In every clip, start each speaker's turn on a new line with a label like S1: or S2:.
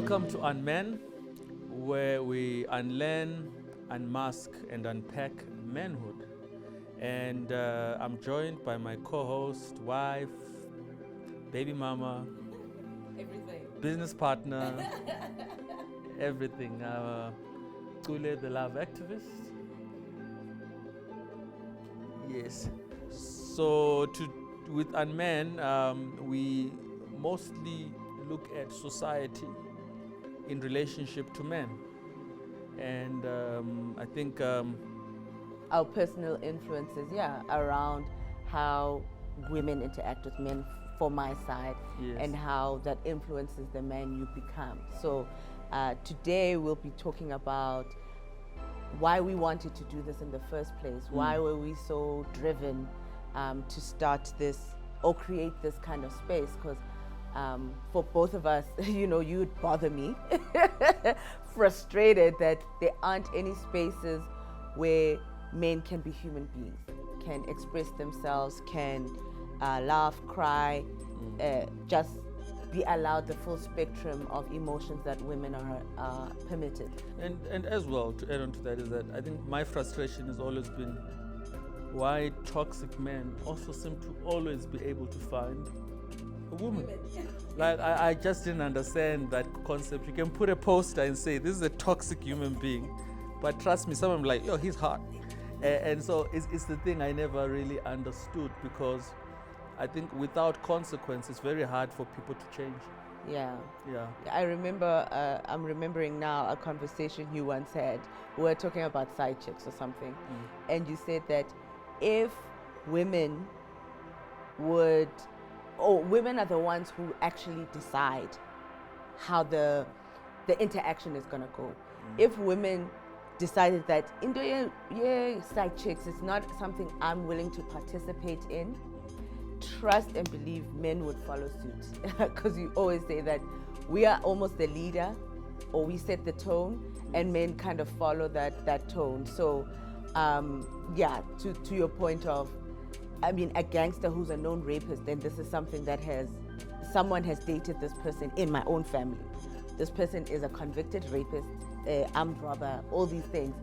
S1: Welcome to UnMan, where we unlearn, unmask, and unpack manhood. And I'm joined by my co-host, wife, baby mama,
S2: Everything.
S1: business partner, everything. Chule, the love activist. Yes. So with UnMan, we mostly look at society in relationship to men. And I think
S2: Our personal influences, around how women interact with men for my side,
S1: yes.
S2: and how that influences the man you become. So today we'll be talking about why we wanted to do this in the first place. Why were we so driven to start this or create this kind of space? Because for both of us, you'd bother me, frustrated that there aren't any spaces where men can be human beings, can express themselves, can laugh, cry, just be allowed the full spectrum of emotions that women are permitted.
S1: And as well, to add on to that, is that I think my frustration has always been why toxic men also seem to always be able to find a woman. Like, I just didn't understand that concept. You can put a poster and say, this is a toxic human being, but trust me, someone like, yo, he's hot. And so it's the thing I never really understood, because I think without consequence, it's very hard for people to change.
S2: Yeah.
S1: Yeah.
S2: I remember, I'm remembering now a conversation you once had. We were talking about side chicks or something. And you said that if women would, or women are the ones who actually decide how the interaction is going to go. If women decided that side chicks is not something I'm willing to participate in, trust and believe men would follow suit. Because you always say that we are almost the leader, or we set the tone, and men kind of follow that tone. So to your point of, I mean, a gangster who's a known rapist, then this is something that someone has dated this person in my own family. This person is a convicted rapist, armed robber, all these things,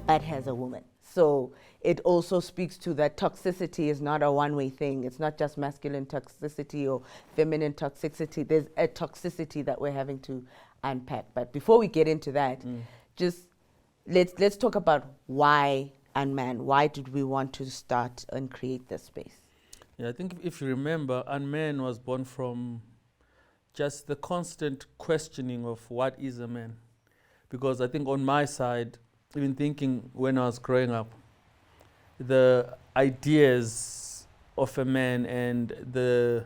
S2: but has a woman. So it also speaks to that toxicity is not a one-way thing. It's not just masculine toxicity or feminine toxicity. There's a toxicity that we're having to unpack. But before we get into that, just let's talk about why UnMan. Why did we want to start and create this space?
S1: Yeah, I think if you remember, UnMan was born from just the constant questioning of what is a man. Because I think on my side, even thinking when I was growing up, the ideas of a man and the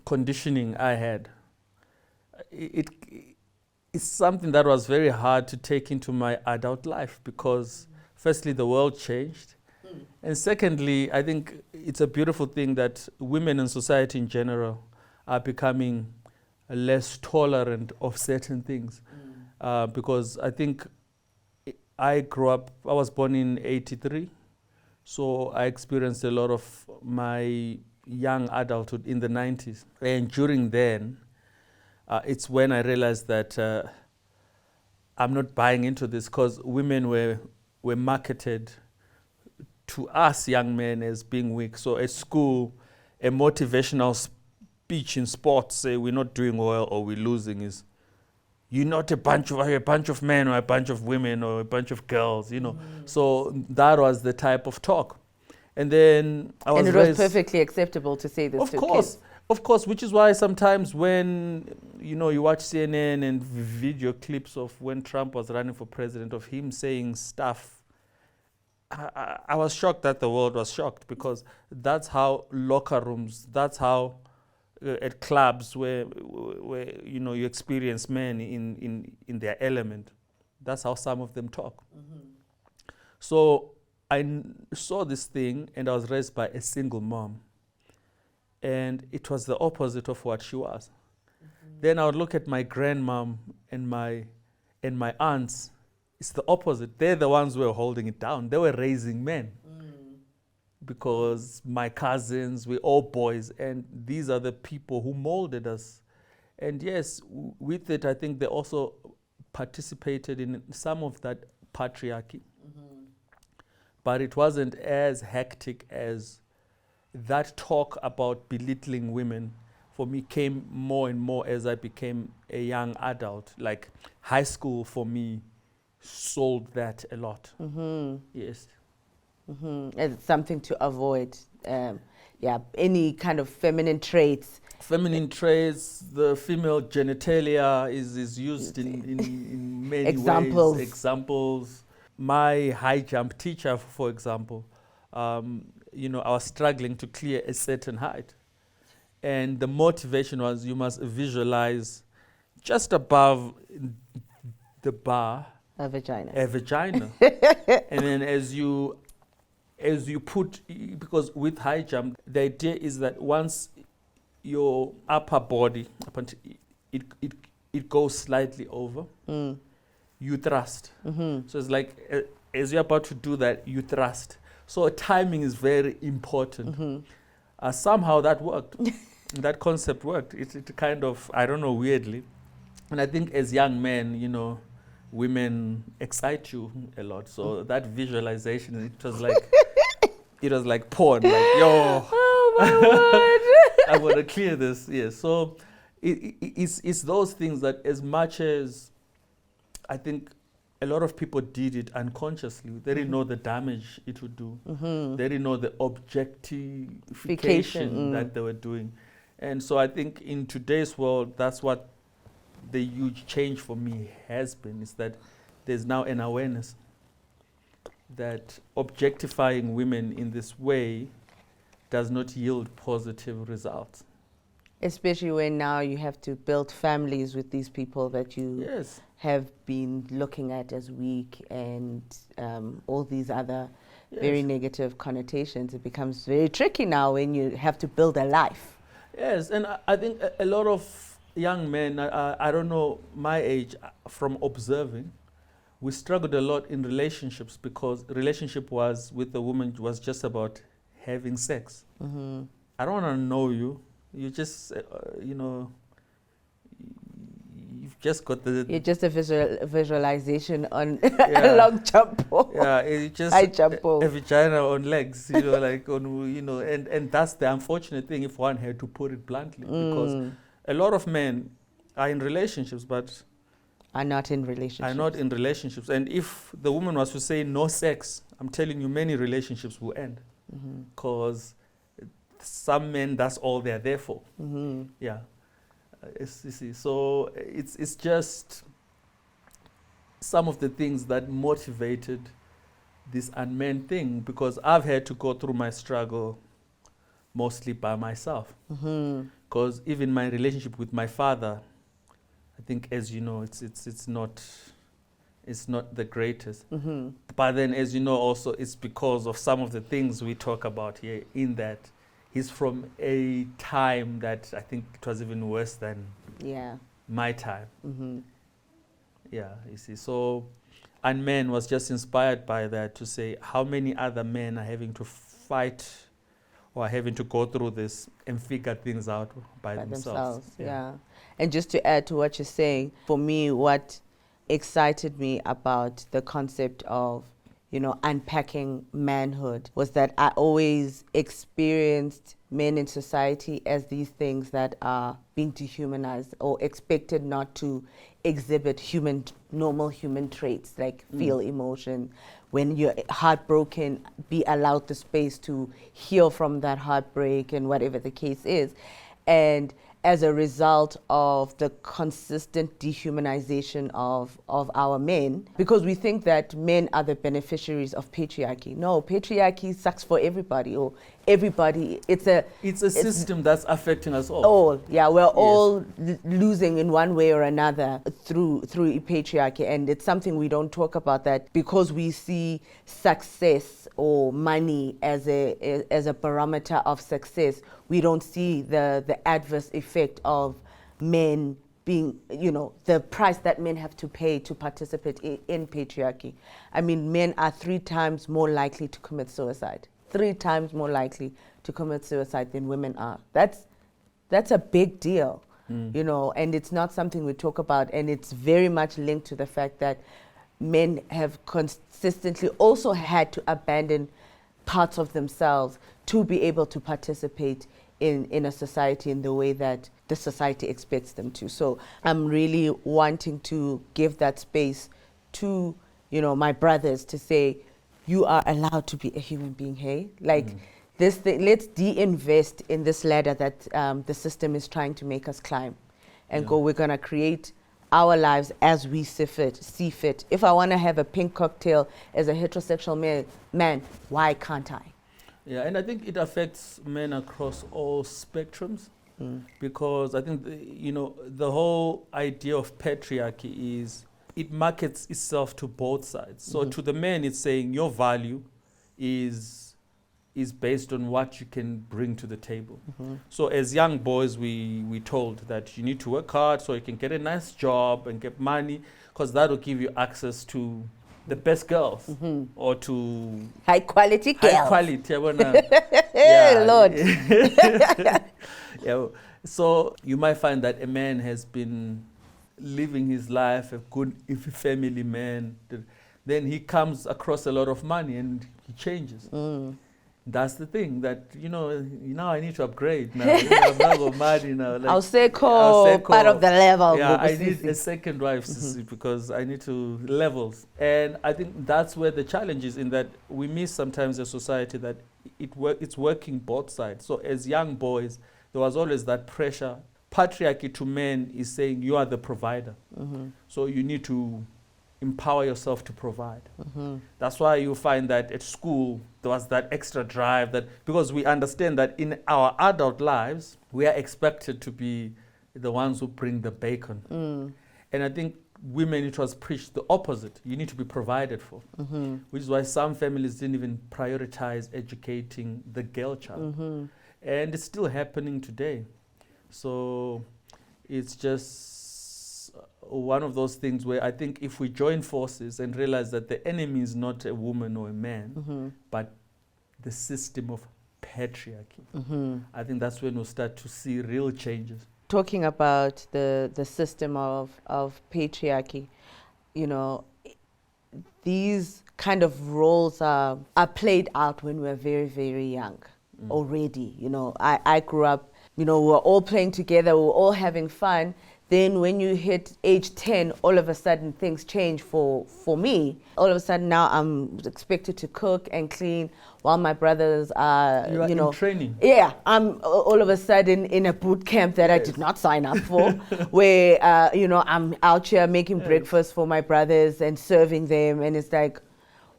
S1: conditioning I had, it's something that was very hard to take into my adult life, because firstly, the world changed. And secondly, I think it's a beautiful thing that women in society in general are becoming less tolerant of certain things. Because I think I was born in '83, so I experienced a lot of my young adulthood in the '90s. And during then, it's when I realized that I'm not buying into this, because women were marketed to us young men as being weak. So at school, a motivational speech in sports, say we're not doing well or we're losing, is you're not a bunch of men or a bunch of women or a bunch of girls, So that was the type of talk. And then I was
S2: And it was perfectly acceptable to say this to kids.
S1: Of course, which is why sometimes when, you watch CNN and video clips of when Trump was running for president, of him saying stuff, I was shocked that the world was shocked, because that's how locker rooms, that's how at clubs where you experience men in their element, that's how some of them talk. So I saw this thing, and I was raised by a single mom, and it was the opposite of what she was. Then I would look at my grandmom and my aunts. It's the opposite. They're the ones who were holding it down. They were raising men. Because my cousins, we're all boys, and these are the people who molded us. And yes, with it, I think they also participated in some of that patriarchy. But it wasn't as hectic as that talk about belittling women. For me, came more and more as I became a young adult. Like high school for me sold that a lot. Yes.
S2: It's something to avoid. Any kind of feminine traits.
S1: Feminine traits, the female genitalia is used in many
S2: Examples.
S1: ways. Examples. My high jump teacher, for example, I was struggling to clear a certain height. And the motivation was you must visualize just above the bar
S2: A vagina.
S1: a vagina. And then as you put, because with high jump, the idea is that once your upper body, it goes slightly over, you thrust. So it's like as you're about to do that, you thrust. So timing is very important. Somehow that worked. That concept worked. It kind of, I don't know, weirdly. And I think as young men, women excite you a lot. So that visualization, it was like porn. Like, yo,
S2: Oh my word.
S1: I want to clear this. Yeah. So it's those things that, as much as I think a lot of people did it unconsciously, they didn't know the damage it would do. They didn't know the objectification that they were doing. And so I think in today's world, that's what the huge change for me has been, is that there's now an awareness that objectifying women in this way does not yield positive results.
S2: Especially when now you have to build families with these people that you
S1: Yes.
S2: have been looking at as weak, and all these other very negative connotations. It becomes very tricky now when you have to build a life.
S1: Yes, and I think a lot of young men, I don't know, my age, from observing, we struggled a lot in relationships because relationship with a woman was just about having sex. I don't want to know you. You just, you've just got the...
S2: You're just a visualization on a long jump pole.
S1: Yeah, it's just
S2: high jump pole.
S1: A vagina on legs, like and that's the unfortunate thing, if one had to put it bluntly, because a lot of men are in relationships, but
S2: are not in relationships.
S1: And if the woman was to say no sex, I'm telling you, many relationships will end, because some men, that's all they're there for. Yeah. So it's just some of the things that motivated this UnMan thing, because I've had to go through my struggle mostly by myself. Because even my relationship with my father, I think, as you know, it's not the greatest. But then, as you know, also it's because of some of the things we talk about here, in that he's from a time that I think it was even worse than my time. Yeah, you see. So UnMan was just inspired by that, to say how many other men are having to fight or are having to go through this and figure things out by themselves.
S2: Yeah. And just to add to what you're saying, for me, what excited me about the concept of unpacking manhood was that I always experienced men in society as these things that are being dehumanized or expected not to exhibit normal human traits, like feel emotion. When you're heartbroken, be allowed the space to heal from that heartbreak and whatever the case is. And as a result of the consistent dehumanization of our men, because we think that men are the beneficiaries of patriarchy. No, patriarchy sucks for everybody, or everybody. It's a
S1: system that's affecting us all.
S2: We're all losing in one way or another through patriarchy, and it's something we don't talk about, that because we see success or money as a barometer of success, we don't see the adverse effect of men being, the price that men have to pay to participate in patriarchy. I mean, men are 3 times more likely to commit suicide. 3 times more likely to commit suicide than women are. That's a big deal. you know, and it's not something we talk about, and it's very much linked to the fact that men have consistently also had to abandon parts of themselves to be able to participate in a society in the way that the society expects them to. So I'm really wanting to give that space to, you know, my brothers to say, you are allowed to be a human being, hey? Like, this thing, let's de-invest in this ladder that the system is trying to make us climb and go, we're gonna create our lives as we see fit. If I wanna have a pink cocktail as a heterosexual man, why can't I?
S1: Yeah, and I think it affects men across all spectrums, because I think, you know, the whole idea of patriarchy is it markets itself to both sides. So to the men, it's saying your value is based on what you can bring to the table. So as young boys, we told that you need to work hard so you can get a nice job and get money, because that will give you access to the best girls or to
S2: High quality girls.
S1: high quality. I wanna,
S2: Lord.
S1: yeah. So you might find that a man has been living his life, a good family man, then he comes across a lot of money and he changes. That's the thing that, you know, now I need to upgrade now. You know, I'm not got money now. Like,
S2: I'll say part of the level.
S1: Yeah, I need a second wife because I need to levels. And I think that's where the challenge is, in that we miss sometimes a society that it's working both sides. So as young boys, there was always that pressure. Patriarchy to men is saying you are the provider. So you need to empower yourself to provide. That's why you find that at school there was that extra drive, that because we understand that in our adult lives we are expected to be the ones who bring the bacon. And I think women, it was preached the opposite. You need to be provided for, which is why some families didn't even prioritize educating the girl child. And it's still happening today. So it's just one of those things where I think if we join forces and realize that the enemy is not a woman or a man, but the system of patriarchy, I think that's when we'll start to see real changes.
S2: Talking about the system of patriarchy, you know, these kind of roles are played out when we're very, very young already. You know, I grew up, you know, we were all playing together, we were all having fun. Then when you hit age 10, all of a sudden things change for me. All of a sudden now I'm expected to cook and clean while my brothers are,
S1: you know, in training.
S2: Yeah, I'm all of a sudden in a boot camp that I did not sign up for, where, you know, I'm out here making breakfast for my brothers and serving them. And it's like,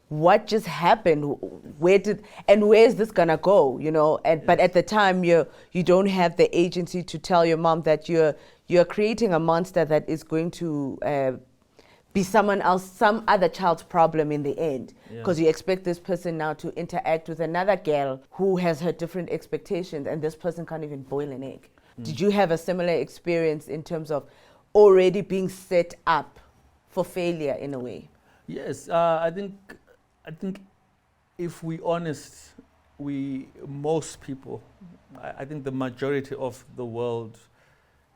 S2: what just happened? Where's this gonna go? You know, but at the time you don't have the agency to tell your mom that you're creating a monster that is going to be someone else, some other child's problem in the end, because you expect this person now to interact with another girl who has her different expectations, and this person can't even boil an egg. Did you have a similar experience in terms of already being set up for failure in a way?
S1: Yes, I think if we honest, most people, I think the majority of the world,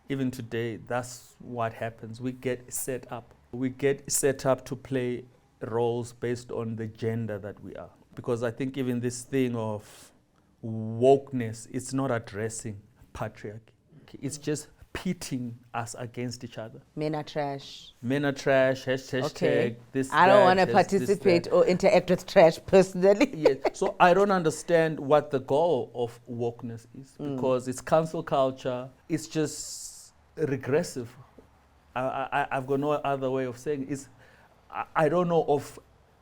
S1: even today, that's what happens. We get set up. We get set up to play roles based on the gender that we are. Because I think even this thing of wokeness, it's not addressing patriarchy. It's just pitting us against each other.
S2: Men are trash.
S1: Men are trash, hashtag this,
S2: I don't want to participate or interact with trash personally.
S1: Yes. So I don't understand what the goal of wokeness is, because it's cancel culture. It's just regressive. I've got no other way of saying it. I don't know of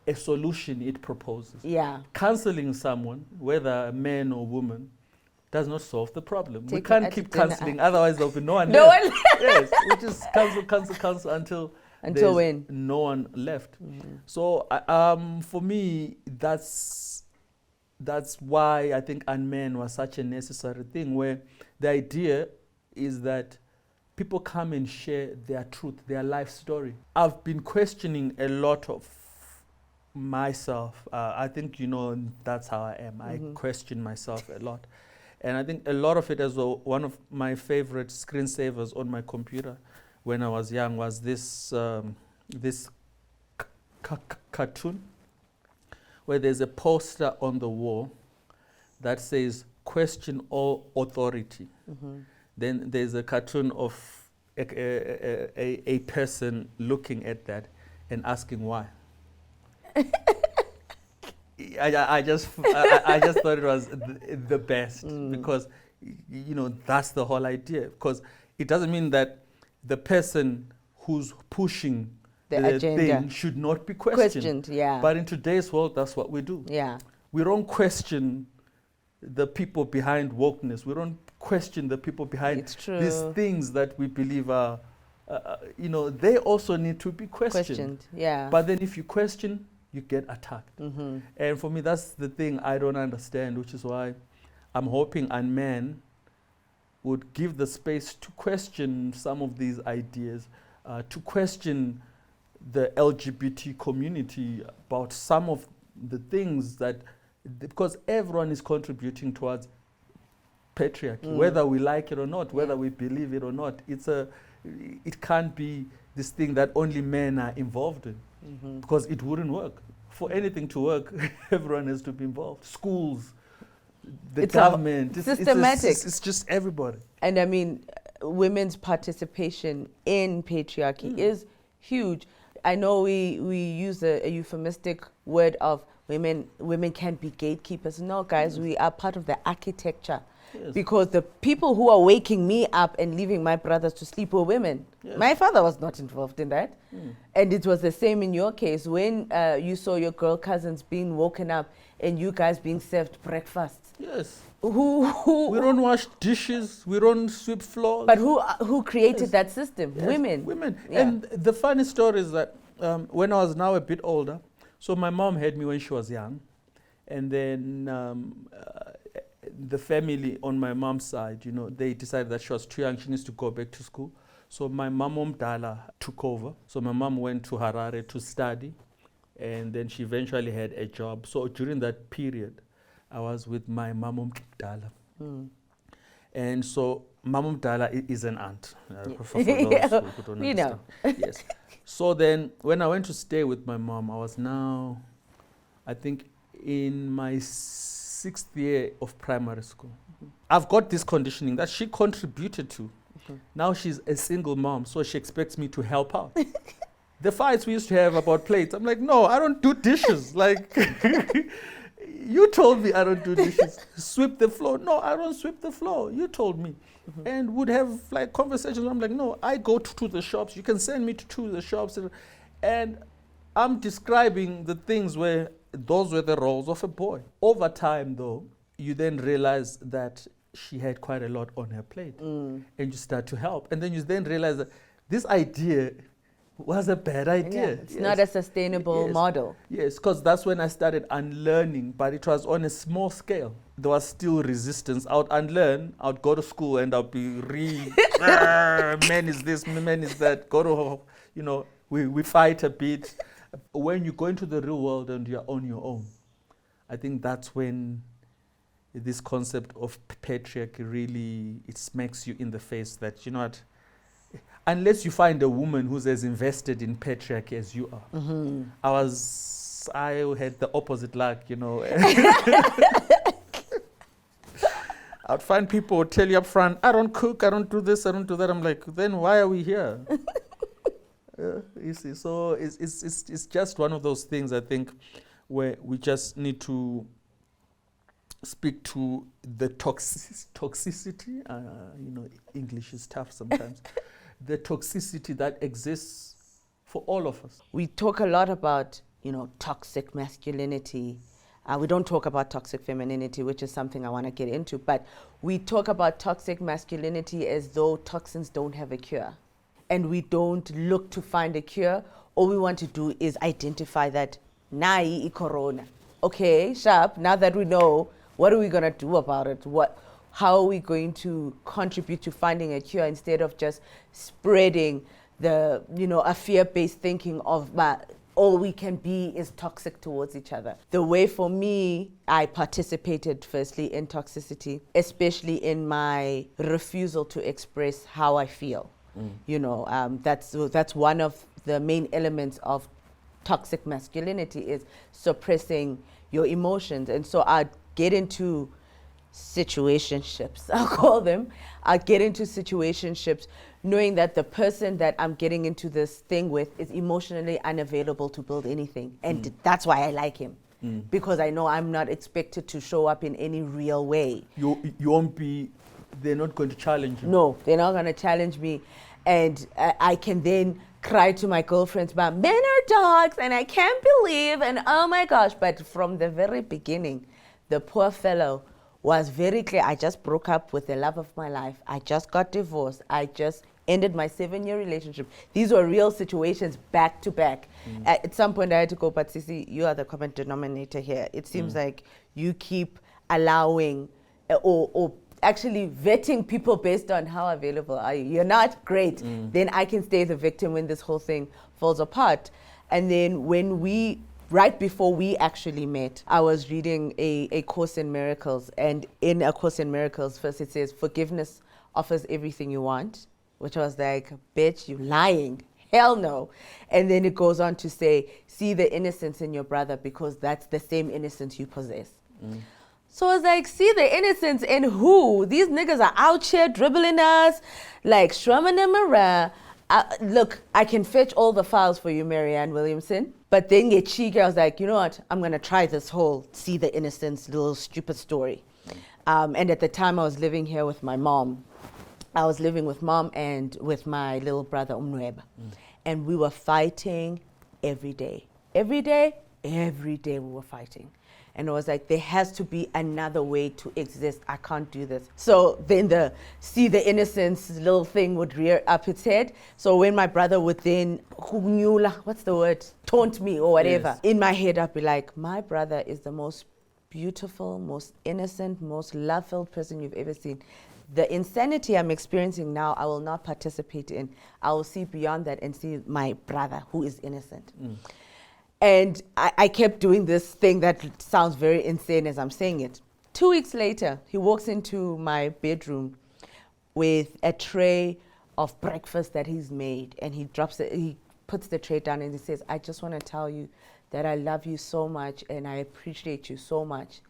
S1: a solution it proposes.
S2: Yeah.
S1: Canceling someone, whether a man or woman, does not solve the problem. We can't keep cancelling, otherwise there'll be no one left. Yes, we just cancel until
S2: when?
S1: No one left. So for me, that's why I think UnMan was such a necessary thing, where the idea is that people come and share their truth, their life story. I've been questioning a lot of myself. I think, you know, that's how I am. I question myself a lot. And I think a lot of it as well, one of my favorite screensavers on my computer when I was young was this cartoon where there's a poster on the wall that says, "Question all authority." Then there's a cartoon of a person looking at that and asking why. I just thought it was the best because that's the whole idea, because it doesn't mean that the person who's pushing
S2: The
S1: the
S2: agenda
S1: thing should not be questioned.
S2: yeah.
S1: But in today's world, that's what we do.
S2: Yeah.
S1: We don't question the people behind wokeness. We don't question the people behind
S2: It's true.
S1: these things that we believe are, they also need to be questioned.
S2: Yeah.
S1: But then if you question, you get attacked. And for me, that's the thing I don't understand, which is why I'm hoping UnMan would give the space to question some of these ideas, to question the LGBT community about some of the things that, because everyone is contributing towards patriarchy, whether we like it or not, whether we believe it or not. It can't be this thing that only men are involved in, because it wouldn't work. For anything to work, everyone has to be involved. Schools, the government,
S2: systematic.
S1: It's just everybody.
S2: And I mean, women's participation in patriarchy is huge. I know we use a euphemistic word of women can't be gatekeepers. No, guys, we are part of the architecture.
S1: Yes.
S2: Because the people who are waking me up and leaving my brothers to sleep were women.
S1: Yes.
S2: My father was not involved in that. And it was the same in your case when you saw your girl cousins being woken up and you guys being served breakfast.
S1: Yes.
S2: Who
S1: We don't wash dishes. We don't sweep floors.
S2: But who created that system?
S1: Yes,
S2: Women.
S1: Women.
S2: Yeah.
S1: And the funny story is that when I was now a bit older, so my mom had me when she was young, and then the family on my mom's side, they decided that she was too young, she needs to go back to school. So my mom Dala took over. So my mom went to Harare to study, and then she eventually had a job. So during that period, I was with my mom Dala. And so Mama Dala is an aunt. For those who don't
S2: We
S1: understand. Yes. So then when I went to stay with my mom, I was now, I think, in my 6th year of primary school. I've got this conditioning that she contributed to. Now she's a single mom, so she expects me to help out. The fights we used to have about plates, I'm like, no, I don't do dishes. Like, you told me I don't do dishes. Sweep the floor. No, I don't sweep the floor. You told me. And would have like conversations where I'm like, no, I go to the shops. You can send me to the shops. And I'm describing the things where those were the roles of a boy. Over time, though, you then realize that she had quite a lot on her plate. And you start to help. And then you then realize that this idea was a bad idea.
S2: Yeah, it's not a sustainable model.
S1: Yes, because that's when I started unlearning, but it was on a small scale. There was still resistance. I would unlearn, I would go to school and I'll be man is this, man is that. Go to, we fight a bit. When you go into the real world and you're on your own, I think that's when this concept of patriarchy really, it smacks you in the face that, you know what, unless you find a woman who's as invested in patriarchy as you are. I had the opposite luck, I'd find people who tell you up front, I don't cook, I don't do this, I don't do that. I'm like, then why are we here? You see, so it's just one of those things, I think, where we just need to speak to the toxicity. English is tough sometimes. The toxicity that exists for all of us.
S2: We talk a lot about, toxic masculinity. We don't talk about toxic femininity, which is something I want to get into, but we talk about toxic masculinity as though toxins don't have a cure. And we don't look to find a cure. All we want to do is identify that, nai corona. Okay, sharp, now that we know, what are we going to do about it? How are we going to contribute to finding a cure instead of just spreading a fear-based thinking of all we can be is toxic towards each other. The way for me, I participated firstly in toxicity, especially in my refusal to express how I feel. You know, that's one of the main elements of toxic masculinity, is suppressing your emotions. And so I'd get into situationships, I'll call them. I get into situationships knowing that the person that I'm getting into this thing with is emotionally unavailable to build anything. And that's why I like him. Because I know I'm not expected to show up in any real way.
S1: You won't be, they're not going to challenge you.
S2: No, they're not going to challenge me. And I can then cry to my girlfriends about men are dogs and I can't believe, and oh my gosh. But from the very beginning, the poor fellow was very clear. I just broke up with the love of my life. I just got divorced. I just ended my 7-year relationship. These were real situations back to back. At some point I had to go, but Sisi, you are the common denominator here. It seems like you keep allowing or actually vetting people based on how available are you. You're not great. Then I can stay the victim when this whole thing falls apart. And then when right before we actually met, I was reading a Course in Miracles. And in A Course in Miracles, first it says, forgiveness offers everything you want, which I was like, bitch, you lying. Hell no. And then it goes on to say, see the innocence in your brother because that's the same innocence you possess. So I was like, see the innocence in who? These niggas are out here dribbling us, like shrumming them around. Look, I can fetch all the files for you, Marianne Williamson. But then get cheeky. I was like, you know what? I'm going to try this whole see the innocence little stupid story. And at the time I was living here with my mom. I was living with mom and with my little brother, UnMan. And we were fighting every day. Every day we were fighting. And I was like, there has to be another way to exist. I can't do this. So then the see the innocence little thing would rear up its head. So when my brother would then, what's the word? Taunt me or whatever.
S1: Yes.
S2: In my head, I'd be like, my brother is the most beautiful, most innocent, most love-filled person you've ever seen. The insanity I'm experiencing now, I will not participate in. I will see beyond that and see my brother who is innocent. And I kept doing this thing that sounds very insane as I'm saying it. 2 weeks later, he walks into my bedroom with a tray of breakfast that he's made, and he puts the tray down and he says, I just want to tell you that I love you so much and I appreciate you so much.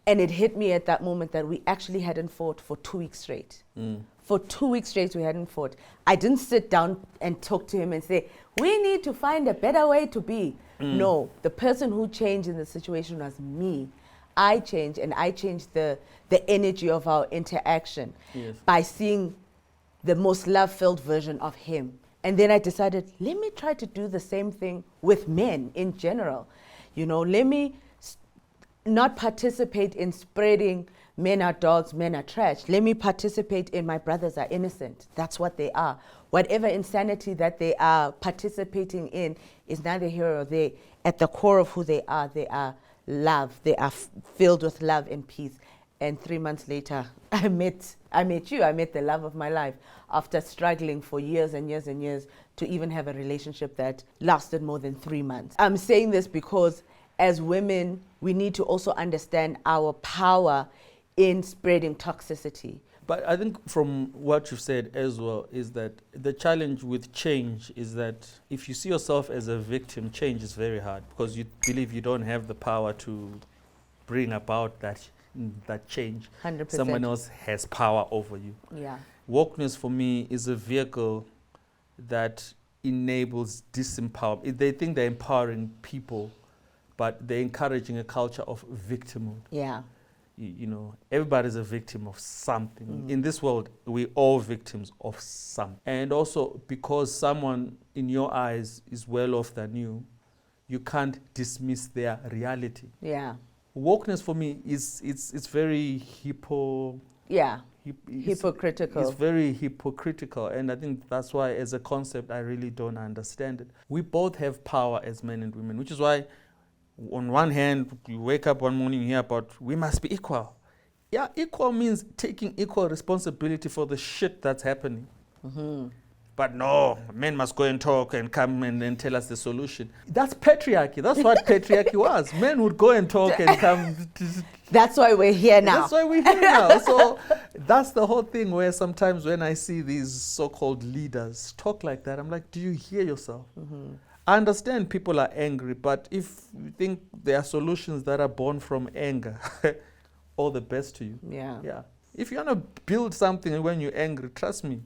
S2: And it hit me at that moment that we actually hadn't fought for 2 weeks straight. For 2 weeks straight, we hadn't fought. I didn't sit down and talk to him and say, we need to find a better way to be. No, the person who changed in the situation was me. I changed, and I changed the energy of our interaction by seeing the most love-filled version of him. And then I decided, let me try to do the same thing with men in general. You know, let me not participate in spreading men are dogs, men are trash. Let me participate in my brothers are innocent. That's what they are. Whatever insanity that they are participating in is neither here or there. At the core of who they are love. They are filled with love and peace. And 3 months later, I met you. I met the love of my life after struggling for years and years and years to even have a relationship that lasted more than 3 months. I'm saying this because as women, we need to also understand our power in spreading toxicity.
S1: But I think from what you've said as well is that the challenge with change is that if you see yourself as a victim, change is very hard because you believe you don't have the power to bring about that change.
S2: 100%.
S1: Someone else has power over you.
S2: Yeah.
S1: Wokeness for me is a vehicle that enables disempowerment. They think they're empowering people, but they're encouraging a culture of victimhood.
S2: Yeah.
S1: You know, everybody's a victim of something. In this world, we're all victims of something. And also, because someone in your eyes is well off than you, you can't dismiss their reality.
S2: Yeah.
S1: Wokeness for me it's very hypocritical. It's very hypocritical, and I think that's why, as a concept, I really don't understand it. We both have power as men and women, which is why on one hand, you wake up one morning, you hear about we must be equal. Yeah, equal means taking equal responsibility for the shit that's happening. but no, men must go and talk and come and then tell us the solution. That's patriarchy. That's what patriarchy was. Men would go and talk and come.
S2: That's why we're here now.
S1: That's why we're here now. So that's the whole thing where sometimes when I see these so-called leaders talk like that, I'm like, do you hear yourself? I understand people are angry, but if you think there are solutions that are born from anger, all the best to you.
S2: Yeah.
S1: If you want to build something when you're angry, trust me.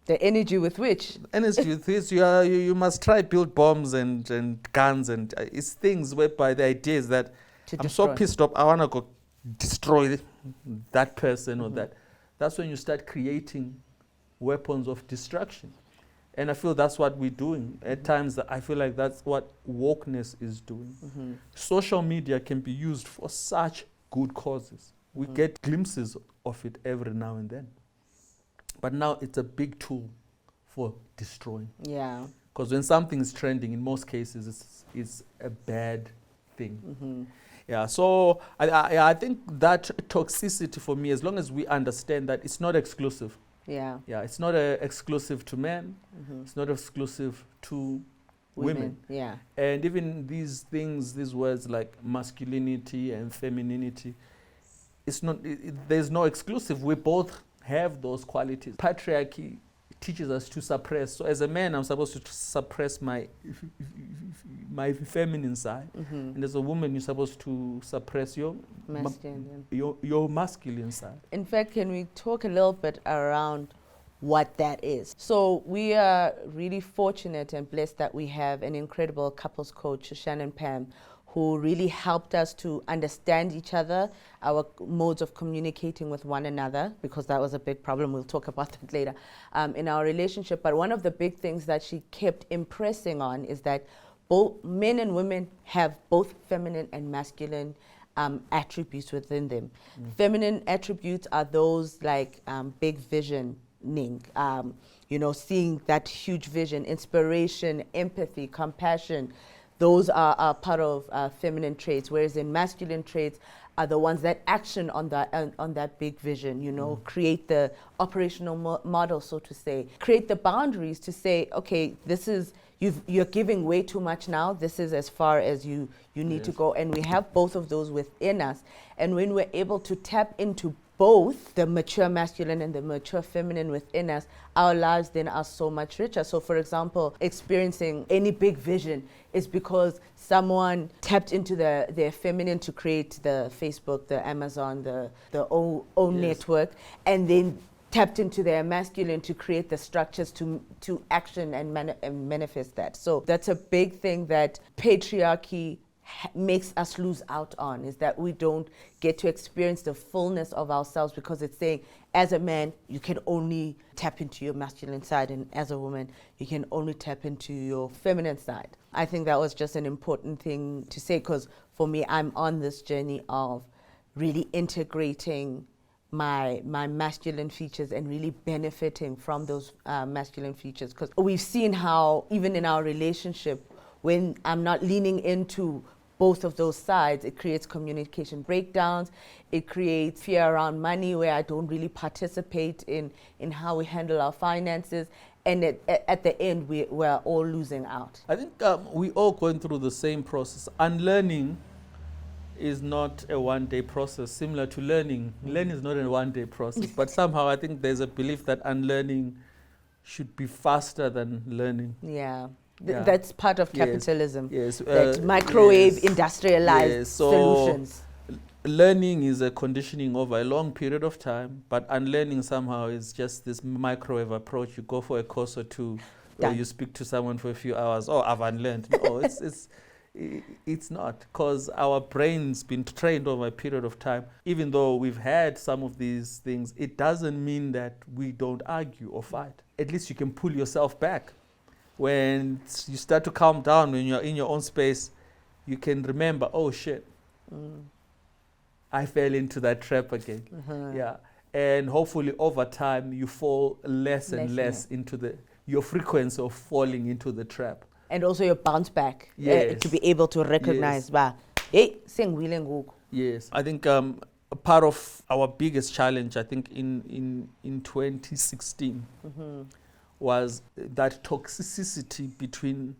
S2: The energy with which?
S1: Energy with this, you must try build bombs and guns and it's things whereby the idea is that I'm so pissed off, I want to go destroy that person or that. That's when you start creating weapons of destruction. And I feel that's what we're doing. At times, I feel like that's what wokeness is doing. Social media can be used for such good causes. We get glimpses of it every now and then. But now it's a big tool for destroying.
S2: Yeah.
S1: Because when something is trending, in most cases, it's a bad thing. Yeah, so I think that toxicity for me, as long as we understand that it's not exclusive.
S2: Yeah,
S1: it's not exclusive to men. It's not exclusive to women.
S2: Yeah.
S1: And even these things, these words like masculinity and femininity, it's not. There's no exclusive. We both have those qualities. Patriarchy teaches us to suppress. So as a man, I'm supposed to suppress my feminine side, and as a woman, you're supposed to suppress your masculine side.
S2: In fact, can we talk a little bit around what that is? So we are really fortunate and blessed that we have an incredible couples coach, Shannon Pam, who really helped us to understand each other, our modes of communicating with one another, because that was a big problem. We'll talk about that later in our relationship. But one of the big things that she kept impressing on is that both men and women have both feminine and masculine attributes within them. Feminine attributes are those like big visioning, seeing that huge vision, inspiration, empathy, compassion. Those are part of feminine traits, whereas in masculine traits are the ones that action on that big vision, create the operational model, so to say, create the boundaries to say, okay, this is, you're giving way too much now, this is as far as you need to go. And we have both of those within us. And when we're able to tap into both the mature masculine and the mature feminine within us, our lives then are so much richer. So for example, experiencing any big vision is because someone tapped into their feminine to create the Facebook, the Amazon, the own network, and then tapped into their masculine to create the structures to action and manifest that. So that's a big thing that patriarchy makes us lose out on, is that we don't get to experience the fullness of ourselves, because it's saying as a man you can only tap into your masculine side, and as a woman you can only tap into your feminine side. I think that was just an important thing to say, because for me, I'm on this journey of really integrating my masculine features and really benefiting from those masculine features, because we've seen how even in our relationship, when I'm not leaning into both of those sides, it creates communication breakdowns, it creates fear around money where I don't really participate in how we handle our finances, and at the end we're all losing out.
S1: I think we all going through the same process. Unlearning is not a one-day process, similar to learning. Learning is not a one-day process, but somehow I think there's a belief that unlearning should be faster than learning.
S2: Yeah. That's part of capitalism.
S1: Yes.
S2: That microwave industrialized solutions.
S1: Learning is a conditioning over a long period of time, but unlearning somehow is just this microwave approach. You go for a course or two, or you speak to someone for a few hours. Oh, I've unlearned. No, it's not, because our brain's been trained over a period of time. Even though we've had some of these things, it doesn't mean that we don't argue or fight. At least you can pull yourself back. When you start to calm down, when you're in your own space, you can remember, oh shit, I fell into that trap again. And hopefully over time you fall less and less into your frequency of falling into the trap.
S2: And also your bounce back, to be able to recognize,
S1: yes, I think part of our biggest challenge, I think in 2016, was that toxicity between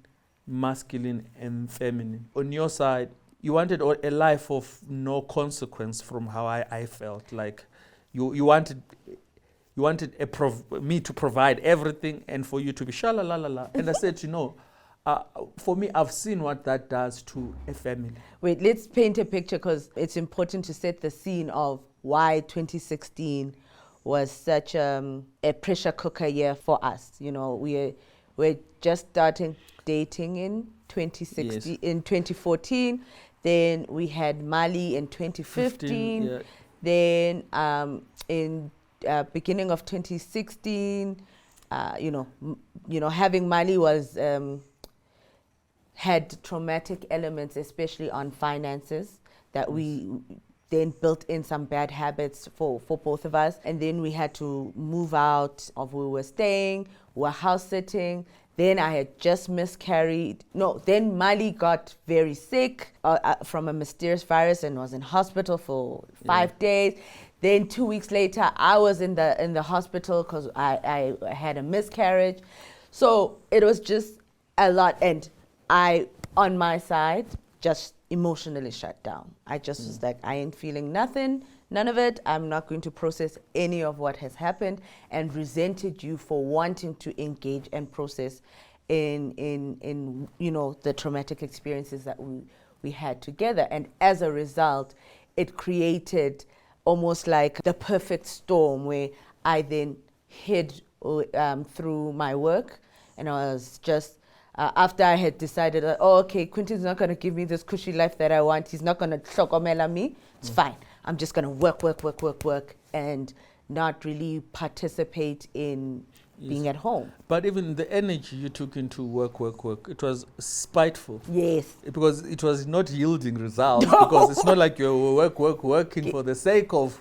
S1: masculine and feminine. On your side, you wanted a life of no consequence from how I felt. Like you wanted me to provide everything and for you to be sha-la-la-la-la. And I said, for me, I've seen what that does to a family.
S2: Wait, let's paint a picture, because it's important to set the scene of why 2016 was such a pressure cooker year for us. We're just starting dating in 2016, in 2014. Then we had Mali in 2015.
S1: Yeah.
S2: Then in beginning of 2016, having Mali was had traumatic elements, especially on finances, that we then built in some bad habits for both of us. And then we had to move out of where we were staying, we were house sitting. Then I had just miscarried. No, then Mali got very sick from a mysterious virus and was in hospital for 5 days. Then 2 weeks later, I was in the hospital because I had a miscarriage. So it was just a lot. And I, on my side, just emotionally shut down. I just was like, I ain't feeling nothing, none of it. I'm not going to process any of what has happened, and resented you for wanting to engage and process in the traumatic experiences that we had together. And as a result, it created almost like the perfect storm where I then hid through my work, and I was just after I had decided that, okay, Quintine's not going to give me this cushy life that I want. He's not going to shokomela me. It's fine. I'm just going to work, and not really participate in being at home.
S1: But even the energy you took into work, it was spiteful.
S2: Yes.
S1: Because it was not yielding results. No. Because it's not like you're working for the sake of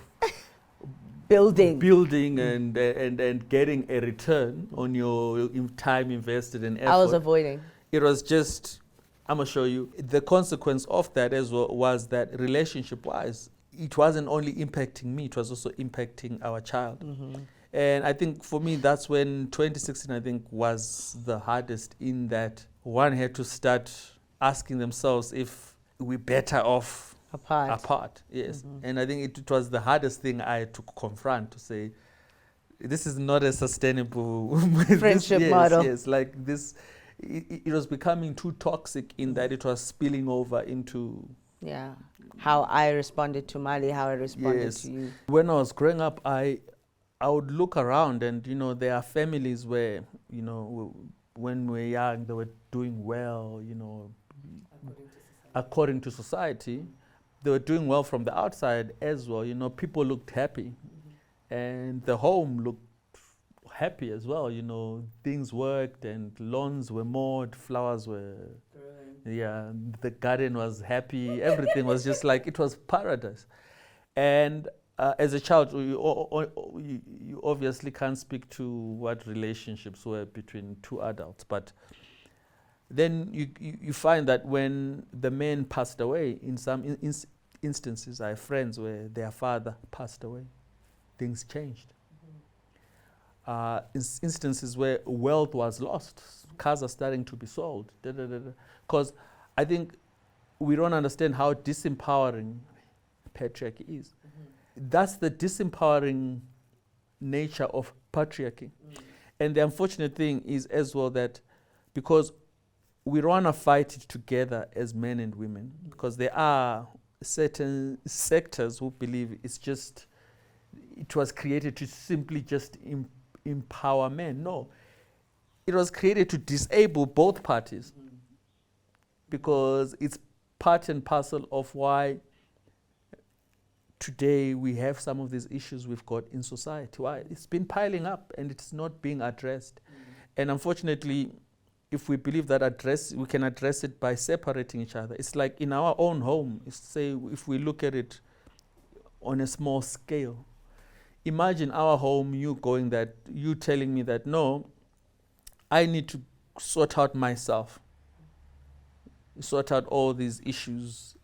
S1: building and getting a return on your time invested in effort.
S2: I was avoiding.
S1: It was just, I'm going to show you. The consequence of that as well was that relationship-wise, it wasn't only impacting me, it was also impacting our child. Mm-hmm. And I think for me, that's when 2016, I think, was the hardest, in that one had to start asking themselves if we're better off apart, yes. Mm-hmm. And I think it was the hardest thing I had to confront, to say, this is not a sustainable
S2: friendship model.
S1: Yes, like this, it was becoming too toxic, in that it was spilling over into...
S2: Yeah, how I responded to Mali, how I responded to you.
S1: When I was growing up, I would look around, and, there are families where, when we were young, they were doing well, according to society. They were doing well from the outside as well. People looked happy, and the home looked happy as well. Things worked, and lawns were mowed, flowers were, the garden was happy. Everything was just like, it was paradise. And as a child, you obviously can't speak to what relationships were between two adults, but then you find that when the man passed away, in some instances, I have friends where their father passed away, things changed. Instances where wealth was lost, cars are starting to be sold, because I think we don't understand how disempowering patriarchy is. Mm-hmm. That's the disempowering nature of patriarchy. Mm. And the unfortunate thing is as well that, because we want to fight it together as men and women, because there are certain sectors who believe it was created to simply just empower men. No, it was created to disable both parties, because it's part and parcel of why today we have some of these issues we've got in society. Why? It's been piling up and it's not being addressed. And unfortunately, if we believe that we can address it by separating each other. It's like in our own home, say if we look at it on a small scale. Imagine our home, you telling me that, no, I need to sort out myself, sort out all these issues.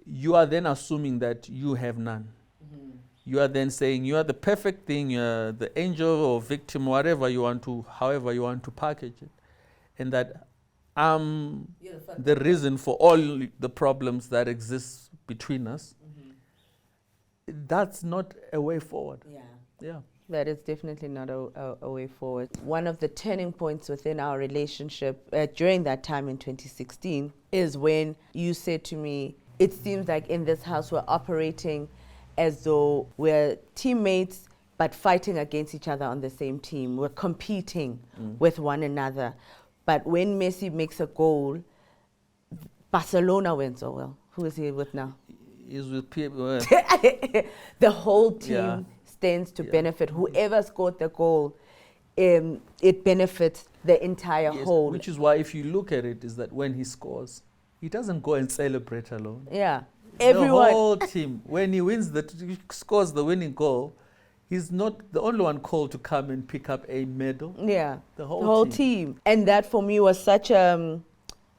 S1: You are then assuming that you have none. Mm-hmm. you are then saying you are the perfect thing, you're the angel or victim, whatever you want to, however you want to package it. And that I'm the reason for all the problems that exist between us. That's not a way forward. Yeah.
S2: That is definitely not a way forward. One of the turning points within our relationship during that time in 2016 is when you said to me, it seems like in this house we're operating as though we're teammates but fighting against each other on the same team. We're competing with one another. But when Messi makes a goal, Barcelona wins. Oh well, who is he with now?
S1: He's with people.
S2: The whole team stands to benefit. Whoever scored the goal, it benefits the entire whole.
S1: Which is why if you look at it, is that when he scores, he doesn't go and celebrate alone.
S2: Yeah. Everyone.
S1: The whole team, when he he scores the winning goal, he's not the only one called to come and pick up a medal.
S2: Yeah.
S1: The whole team.
S2: And that for me was such an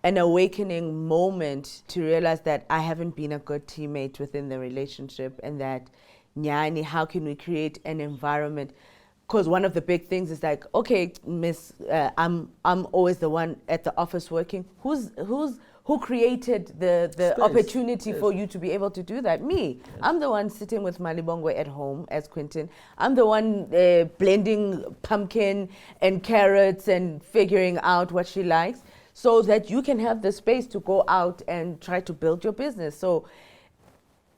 S2: awakening moment to realize that I haven't been a good teammate within the relationship, and that, Nyani, how can we create an environment? Because one of the big things is like, okay, Miss, I'm always the one at the office working. Who created the opportunity for you to be able to do that? Me. Yes. I'm the one sitting with Malibongwe at home as Quintine. I'm the one blending pumpkin and carrots and figuring out what she likes, so that you can have the space to go out and try to build your business. So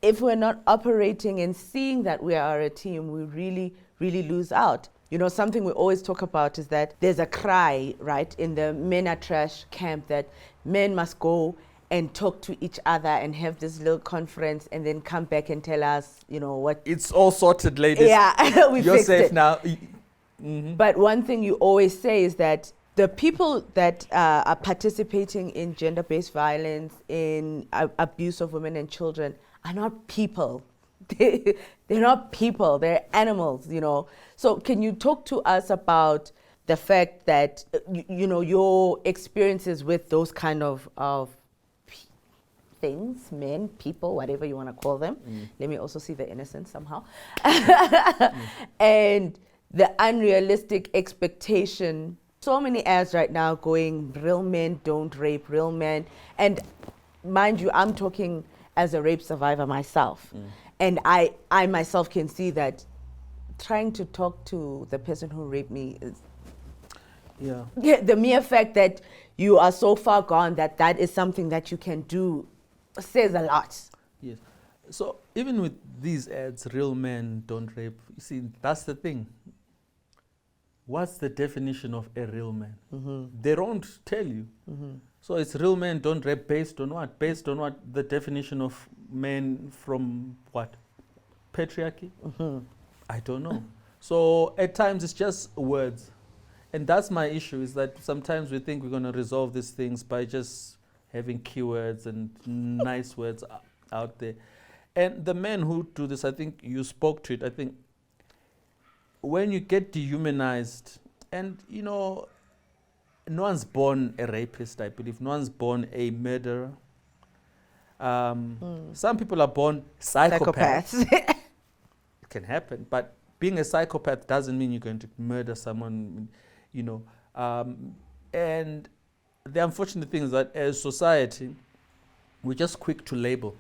S2: if we're not operating and seeing that we are a team, we really, really lose out. You know, something we always talk about is that there's a cry, right, in the men are trash camp, that men must go and talk to each other and have this little conference and then come back and tell us, you know, what.
S1: It's all sorted, ladies.
S2: Yeah, we
S1: You're
S2: fixed
S1: safe
S2: it.
S1: now.
S2: But one thing you always say is that the people that are participating in gender-based violence, in abuse of women and children, are not people. They're not people, they're animals, you know. So can you talk to us about the fact that, you know, your experiences with those kind of things, men, people, whatever you want to call them. Let me also see the innocence somehow. And the unrealistic expectation. So many ads right now going, real men don't rape, real men. And mind you, I'm talking as a rape survivor myself. And I myself can see that trying to talk to the person who raped me is... Yeah, the mere fact that you are so far gone that is something that you can do says a lot.
S1: Yes. So even with these ads, real men don't rape, you see, that's the thing. What's the definition of a real man? They don't tell you. So it's real men don't rape based on what? Based on what? The definition of men from what? Patriarchy? I don't know. So at times it's just words. And that's my issue, is that sometimes we think we're going to resolve these things by just having keywords and nice words out there. And the men who do this, I think you spoke to it, I think when you get dehumanized, and you know, no one's born a rapist, I believe. No one's born a murderer. Some people are born psychopaths. It can happen, but being a psychopath doesn't mean you're going to murder someone, you know. And the unfortunate thing is that as society, we're just quick to label.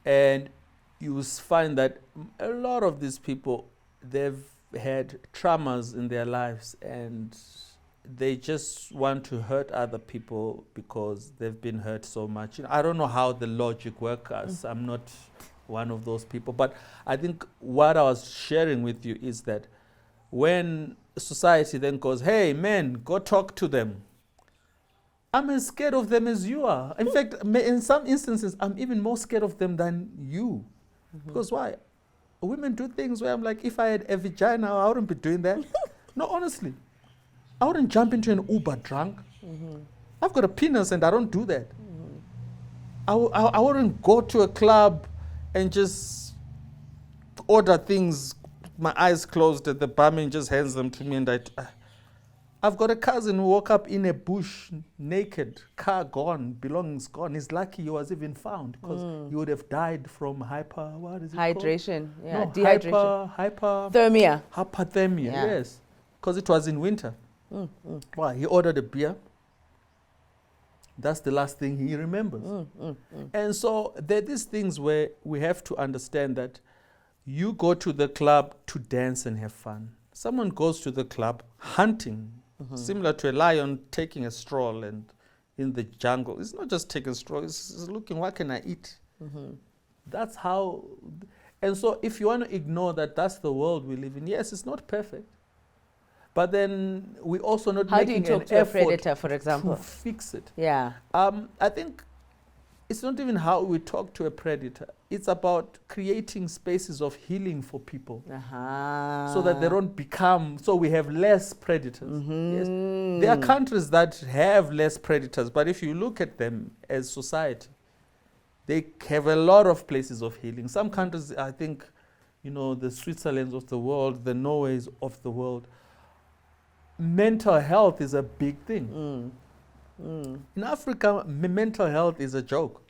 S1: And you find that a lot of these people, they've had traumas in their lives, and they just want to hurt other people because they've been hurt so much. You know, I don't know how the logic works. I'm not one of those people. But I think what I was sharing with you is that when society then goes, hey, men, go talk to them, I'm as scared of them as you are. In fact, in some instances, I'm even more scared of them than you. Because why? Women do things where I'm like, if I had a vagina, I wouldn't be doing that. No, honestly. I wouldn't jump into an Uber drunk. I've got a penis and I don't do that. I wouldn't go to a club and just order things, my eyes closed, and the barman just hands them to me, and I've got a cousin who woke up in a bush, naked, car gone, belongings gone. He's lucky he was even found, because he would have died from what is it
S2: Hydration,
S1: called?
S2: yeah,
S1: No,
S2: dehydration. Thermia.
S1: Hypothermia,
S2: Yeah.
S1: yes. Because it was in winter. Well, he ordered a beer. That's the last thing he remembers. And so there are these things where we have to understand that you go to the club to dance and have fun. Someone goes to the club hunting, similar to a lion taking a stroll and in the jungle. It's not just taking a stroll, it's looking, what can I eat? That's how. And so if you want to ignore that, that's the world we live in. Yes, it's not perfect. But then we also not
S2: How do you
S1: making an
S2: talk to a
S1: effort
S2: predator, for example?
S1: to fix it.
S2: Yeah.
S1: I think it's not even how we talk to a predator. It's about creating spaces of healing for people, so that they don't become, so we have less predators. Yes. There are countries that have less predators, but if you look at them as society, they have a lot of places of healing. Some countries, I think, the Switzerlands of the world, the Norways of the world, mental health is a big thing. In Africa, mental health is a joke.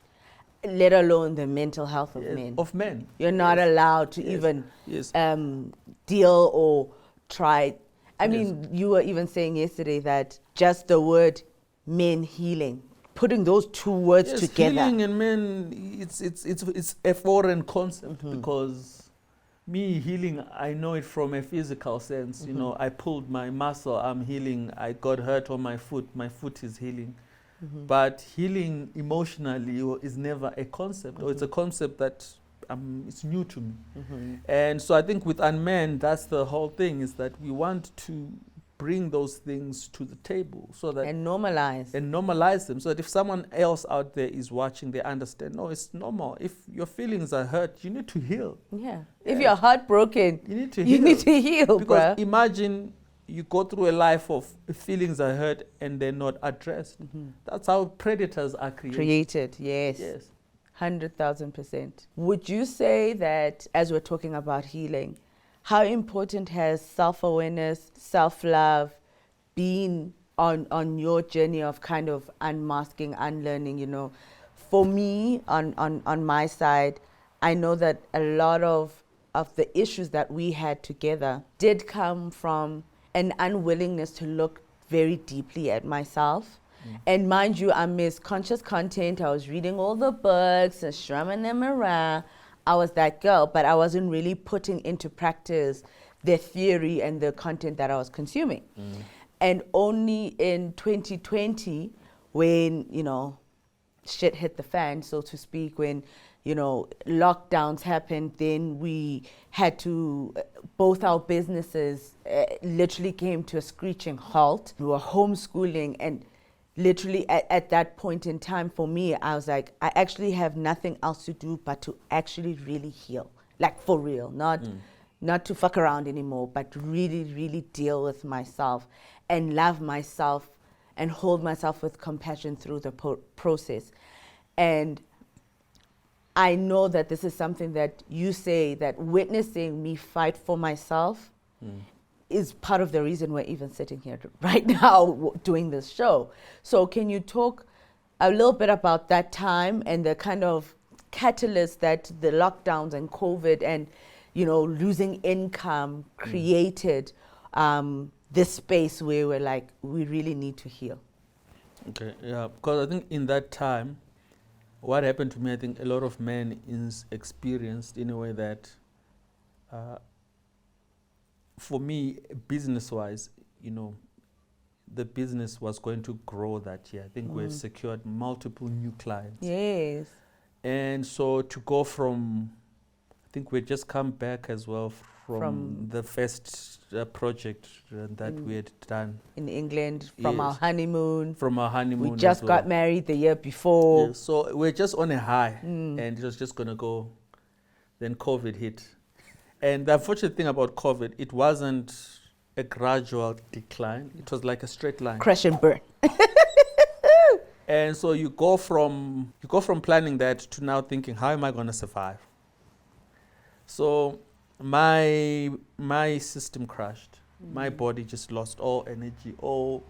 S2: Let alone the mental health of
S1: Yes,
S2: men.
S1: Of men.
S2: You're not allowed to even deal or try. I mean, you were even saying yesterday that just the word men healing, putting those two words together.
S1: Healing and men, it's a foreign concept, because me healing, I know it from a physical sense. I pulled my muscle, I'm healing. I got hurt on my foot is healing. But healing emotionally is never a concept, or it's a concept that it's new to me. And so I think with UnMan, that's the whole thing, is that we want to bring those things to the table, so that
S2: and normalize
S1: them, so that if someone else out there is watching, they understand, no, it's normal. If your feelings are hurt, you need to heal.
S2: Yeah. If you're heartbroken,
S1: you need to
S2: heal.
S1: Because imagine you go through a life of feelings are hurt and they're not addressed. That's how predators are created.
S2: Yes. 100,000%. Would you say that, as we're talking about healing, how important has self-awareness, self-love been on your journey of kind of unmasking, unlearning? For me, on my side, I know that a lot of the issues that we had together did come from an unwillingness to look very deeply at myself. And mind you, I miss conscious content. I was reading all the books and strumming them around. I was that girl, but I wasn't really putting into practice the theory and the content that I was consuming. And only in 2020, when, shit hit the fan, so to speak, when, lockdowns happened, then we had to, both our businesses literally came to a screeching halt. We were homeschooling, and literally at that point in time, for me, I was like, I actually have nothing else to do but to actually really heal, like for real, not to fuck around anymore, but really, really deal with myself and love myself and hold myself with compassion through the process. And I know that this is something that you say, that witnessing me fight for myself is part of the reason we're even sitting here right now doing this show. So can you talk a little bit about that time and the kind of catalyst that the lockdowns and COVID and, losing income created this space where we're like, we really need to heal?
S1: Okay, yeah, because I think in that time, what happened to me, I think a lot of men experienced in a way that, for me, business-wise, the business was going to grow that year. I think we had secured multiple new clients.
S2: Yes.
S1: And so to go from, I think we had just come back as well from the first project that we had done
S2: in England, from our honeymoon.
S1: From our honeymoon.
S2: We just got married the year before.
S1: Yeah, so we're just on a high, and it was just going to go. Then COVID hit. And the unfortunate thing about COVID, it wasn't a gradual decline. It was like a straight line.
S2: Crash and burn.
S1: And so you go from planning that to now thinking, how am I going to survive? So my system crashed. My body just lost all energy, all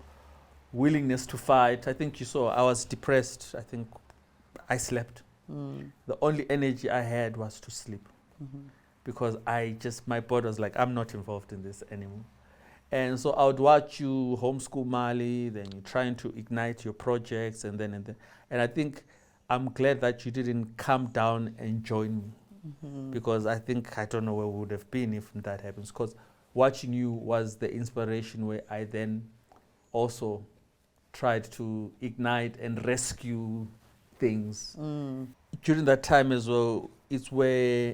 S1: willingness to fight. I think you saw I was depressed. I think I slept. The only energy I had was to sleep because my body was like, I'm not involved in this anymore. And so I would watch you homeschool Mali, then you're trying to ignite your projects and then. And I think I'm glad that you didn't come down and join me because I think I don't know where we would have been if that happens, because watching you was the inspiration where I then also tried to ignite and rescue things. During that time as well, it's where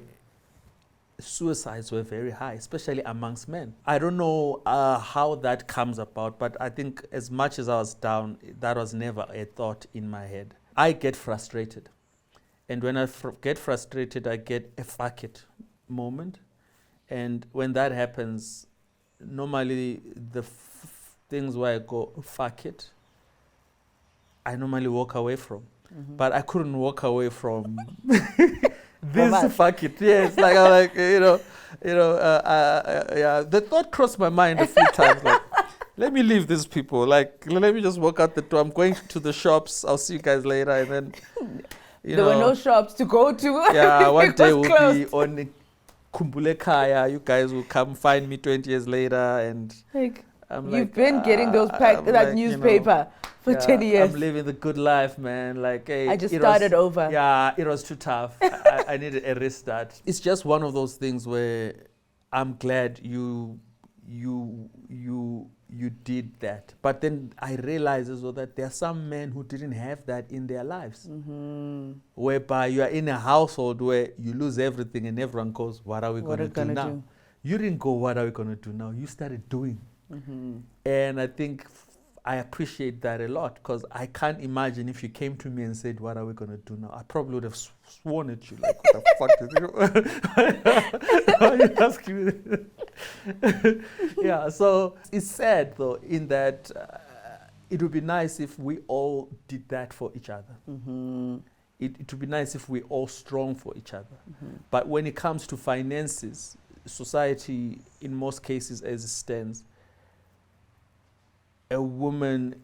S1: suicides were very high, especially amongst men. I don't know how that comes about, but I think as much as I was down, that was never a thought in my head. I get frustrated. And when I get frustrated, I get a fuck it moment. And when that happens, normally the things where I go, fuck it, I normally walk away from. But I couldn't walk away from this fuck it. Yes, like I'm like, yeah. The thought crossed my mind a few times, like, let me leave these people. Like, let me just walk out the door. I'm going to the shops. I'll see you guys later. And then,
S2: there were no shops to go to.
S1: Yeah, one day we'll be on Kumbule Kaya. You guys will come find me 20 years later, and
S2: you've been getting those that newspaper for 20 years.
S1: I'm living the good life, man. Like, hey,
S2: I just started over.
S1: Yeah, it was too tough. I needed a restart. It's just one of those things where I'm glad you did that. But then I realized as well that there are some men who didn't have that in their lives. Whereby you are in a household where you lose everything and everyone goes, what are we going to do now? You didn't go, what are we going to do now? You started doing. And I think I appreciate that a lot, because I can't imagine if you came to me and said, what are we going to do now? I probably would have sworn at you, like, what the fuck is it? Why are you asking me? Yeah, so it's sad, though, in that it would be nice if we all did that for each other. It would be nice if we all strong for each other. But when it comes to finances, society, in most cases as it stands, a woman,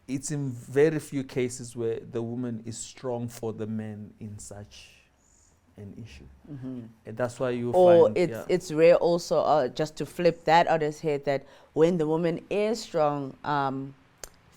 S1: it's in very few cases where the woman is strong for the man in such an issue. And that's why you find...
S2: it's rare also, just to flip that on his head, that when the woman is strong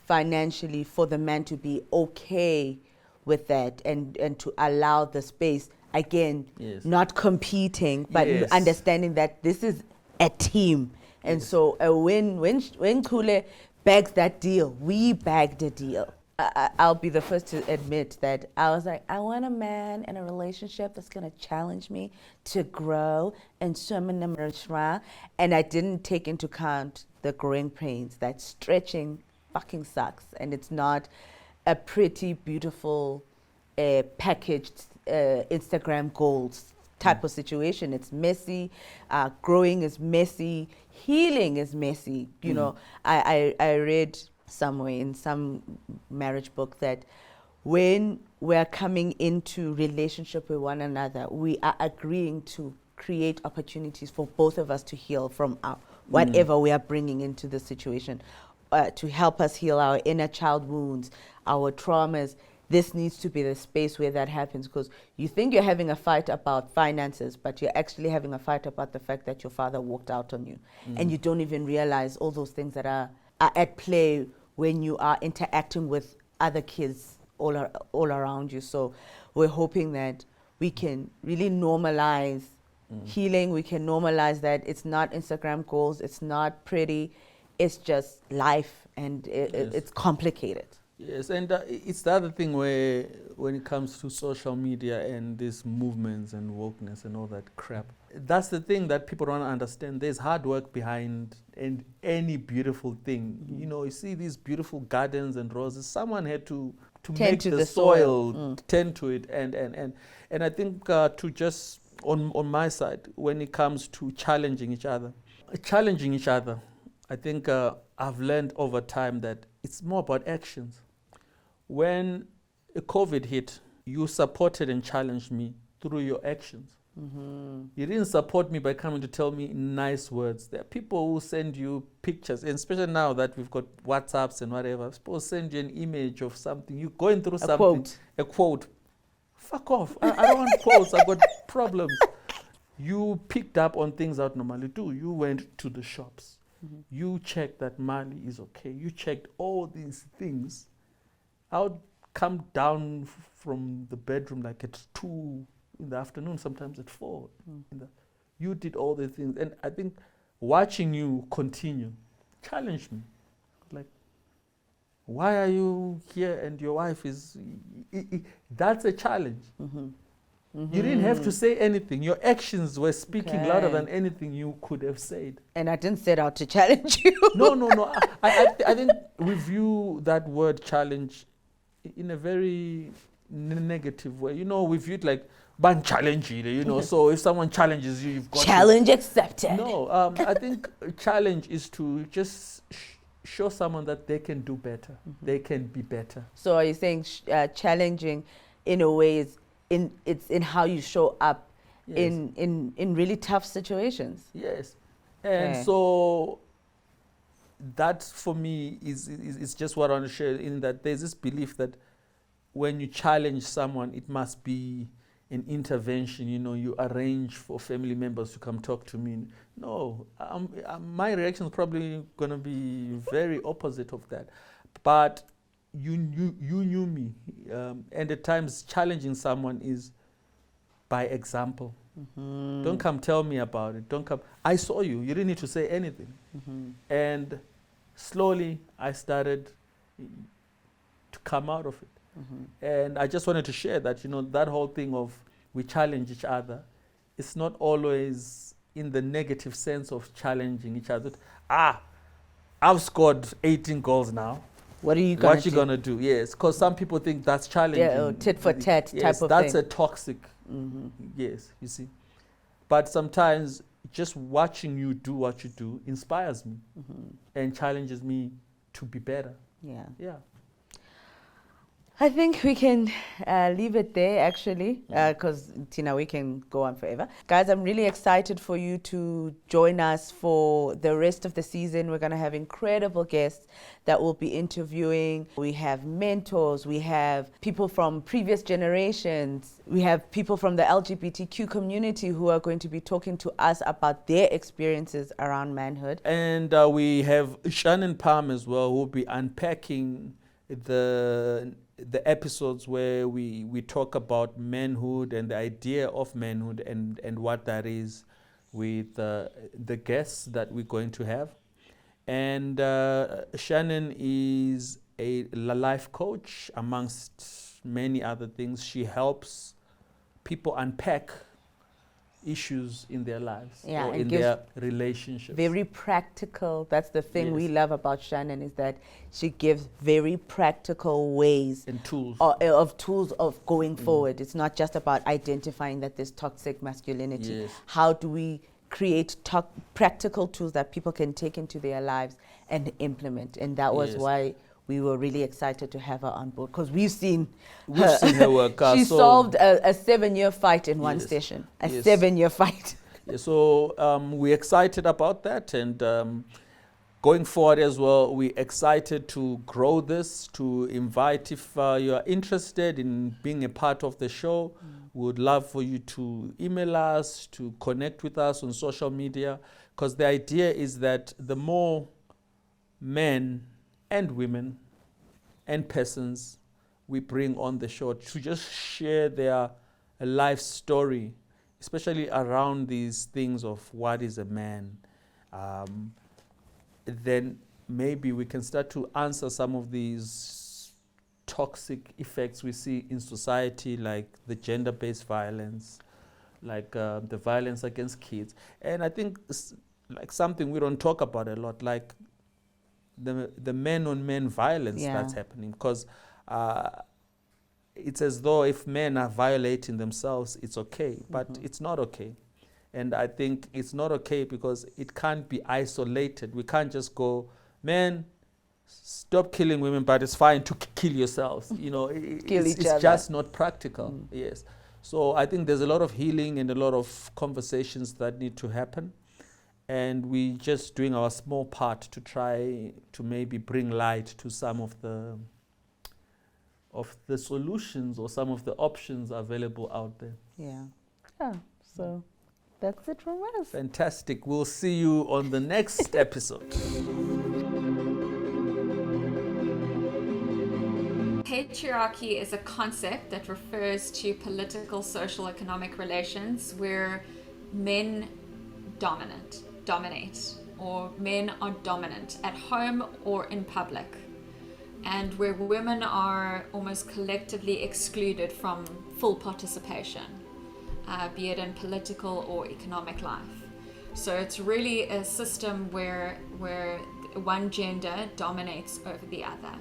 S2: financially, for the man to be okay with that and to allow the space, again, not competing, but understanding that this is a team. And so when Chule bags that deal, we bagged the deal. I'll be the first to admit that I was like, I want a man in a relationship that's going to challenge me to grow and and I didn't take into account the growing pains, that stretching fucking sucks, and it's not a pretty, beautiful, packaged Instagram goals type of situation. It's messy. Growing is messy. Healing is messy. You know, I read somewhere in some marriage book that when we're coming into relationship with one another, we are agreeing to create opportunities for both of us to heal from our whatever we are bringing into the situation, to help us heal our inner child wounds, our traumas. This needs to be the space where that happens, because you think you're having a fight about finances, but you're actually having a fight about the fact that your father walked out on you. And you don't even realize all those things that are at play when you are interacting with other kids all around you. So we're hoping that we can really normalize healing. We can normalize that it's not Instagram goals, it's not pretty, it's just life, and it's complicated.
S1: Yes, and it's the other thing where when it comes to social media and these movements and wokeness and all that crap, that's the thing that people don't understand. There's hard work behind any beautiful thing. You know, you see these beautiful gardens and roses. Someone had to make the soil tend to it, and I think to just on my side, when it comes to challenging each other, I think I've learned over time that it's more about actions. When COVID hit, you supported and challenged me through your actions. You didn't support me by coming to tell me nice words. There are people who send you pictures, and especially now that we've got WhatsApps and whatever, people send you an image of something. You're going through something. A quote. Fuck off. I don't want quotes. I've got problems. You picked up on things I would normally do. You went to the shops. You checked that Mali is okay. You checked all these things. I would come down from the bedroom like at 2 in the afternoon, sometimes at 4. You did all the things. And I think watching you continue challenged me. Like, why are you here and your wife is... That's a challenge. You didn't have to say anything. Your actions were speaking louder than anything you could have said.
S2: And I didn't set out to challenge you.
S1: No. I think we view that word challenge in a very negative way. You know, we view it like, ban challenge, you know, so if someone challenges you, you've got
S2: challenge accepted.
S1: No, I think challenge is to just show someone that they can do better. They can be better.
S2: So are you saying challenging in a way is it's in how you show up in really tough situations?
S1: Yes. And so that for me is just what I want to share, in that there's this belief that when you challenge someone, it must be an intervention. You know, you arrange for family members to come talk to me. No, my reaction is probably going to be very opposite of that. But you knew me, and at times challenging someone is by example. Don't come tell me about it. Don't come. I saw you. You didn't need to say anything. And slowly I started to come out of it. And I just wanted to share that, you know, that whole thing of we challenge each other, it's not always in the negative sense of challenging each other. I've scored 18 goals now.
S2: What are you going to do?
S1: What you going to do? Yes, because some people think that's challenging.
S2: Yeah, tit for tat type of thing.
S1: That's a toxic. Yes, you see. But sometimes just watching you do what you do inspires me and challenges me to be better. Yeah.
S2: I think we can leave it there, actually, because, Tina, we can go on forever. Guys, I'm really excited for you to join us for the rest of the season. We're going to have incredible guests that we'll be interviewing. We have mentors. We have people from previous generations. We have people from the LGBTQ community who are going to be talking to us about their experiences around manhood.
S1: And we have Shannon Palm as well, who will be unpacking the episodes where we talk about manhood and the idea of manhood and what that is, with the guests that we're going to have. And Shannon is a life coach, amongst many other things. She helps people unpack issues in their lives or in their relationships.
S2: Very practical. That's the thing we love about Shannon, is that she gives very practical ways
S1: and tools
S2: of going forward. It's not just about identifying that there's toxic masculinity. How do we create practical tools that people can take into their lives and implement? And that was why we were really excited to have her on board, because we've seen her work. She solved a 7-year fight in one session. A 7-year fight.
S1: So we're excited about that, and going forward as well, we're excited to grow this, to invite, if you're interested in being a part of the show, we would love for you to email us, to connect with us on social media, because the idea is that the more men and women and persons we bring on the show to just share their life story, especially around these things of what is a man, then maybe we can start to answer some of these toxic effects we see in society, like the gender-based violence, like the violence against kids. And I think it's like something we don't talk about a lot, like the men-on-men violence that's happening, because it's as though if men are violating themselves, it's okay, but it's not okay. And I think it's not okay because it can't be isolated. We can't just go, men, stop killing women, but it's fine to kill yourselves. You know, it's just not practical. Yes. So I think there's a lot of healing and a lot of conversations that need to happen. And we just doing our small part to try to maybe bring light to some of the solutions or some of the options available out there.
S2: Yeah. So that's it from us.
S1: Fantastic. We'll see you on the next episode.
S3: Patriarchy is a concept that refers to political, social, economic relations where men dominate, or men are dominant at home or in public, and where women are almost collectively excluded from full participation, be it in political or economic life. So it's really a system where one gender dominates over the other,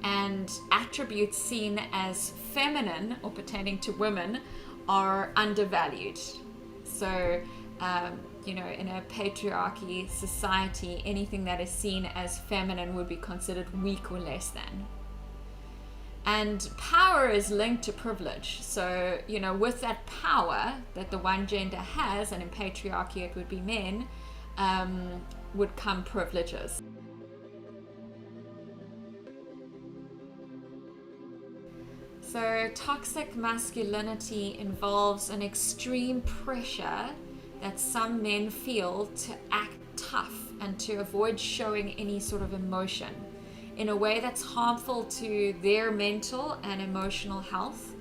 S3: and attributes seen as feminine or pertaining to women are undervalued. So in a patriarchy society, anything that is seen as feminine would be considered weak or less than. And power is linked to privilege. So, with that power that the one gender has, and in patriarchy it would be men, would come privileges. So toxic masculinity involves an extreme pressure that some men feel to act tough and to avoid showing any sort of emotion in a way that's harmful to their mental and emotional health.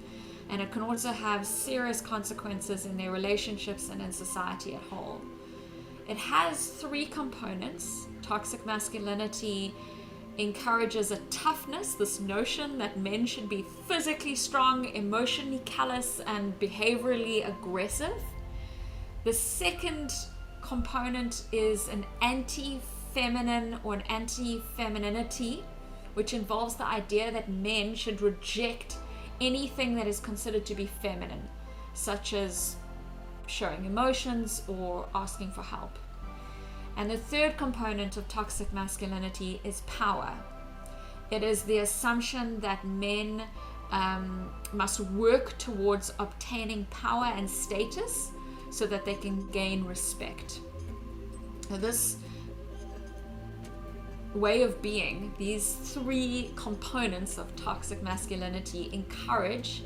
S3: And it can also have serious consequences in their relationships and in society at whole. It has three components. Toxic masculinity encourages a toughness, this notion that men should be physically strong, emotionally callous, and behaviorally aggressive. The second component is an anti-feminine or an anti-femininity, which involves the idea that men should reject anything that is considered to be feminine, such as showing emotions or asking for help. And the third component of toxic masculinity is power. It is the assumption that men must work towards obtaining power and status so that they can gain respect. Now, this way of being, these three components of toxic masculinity encourages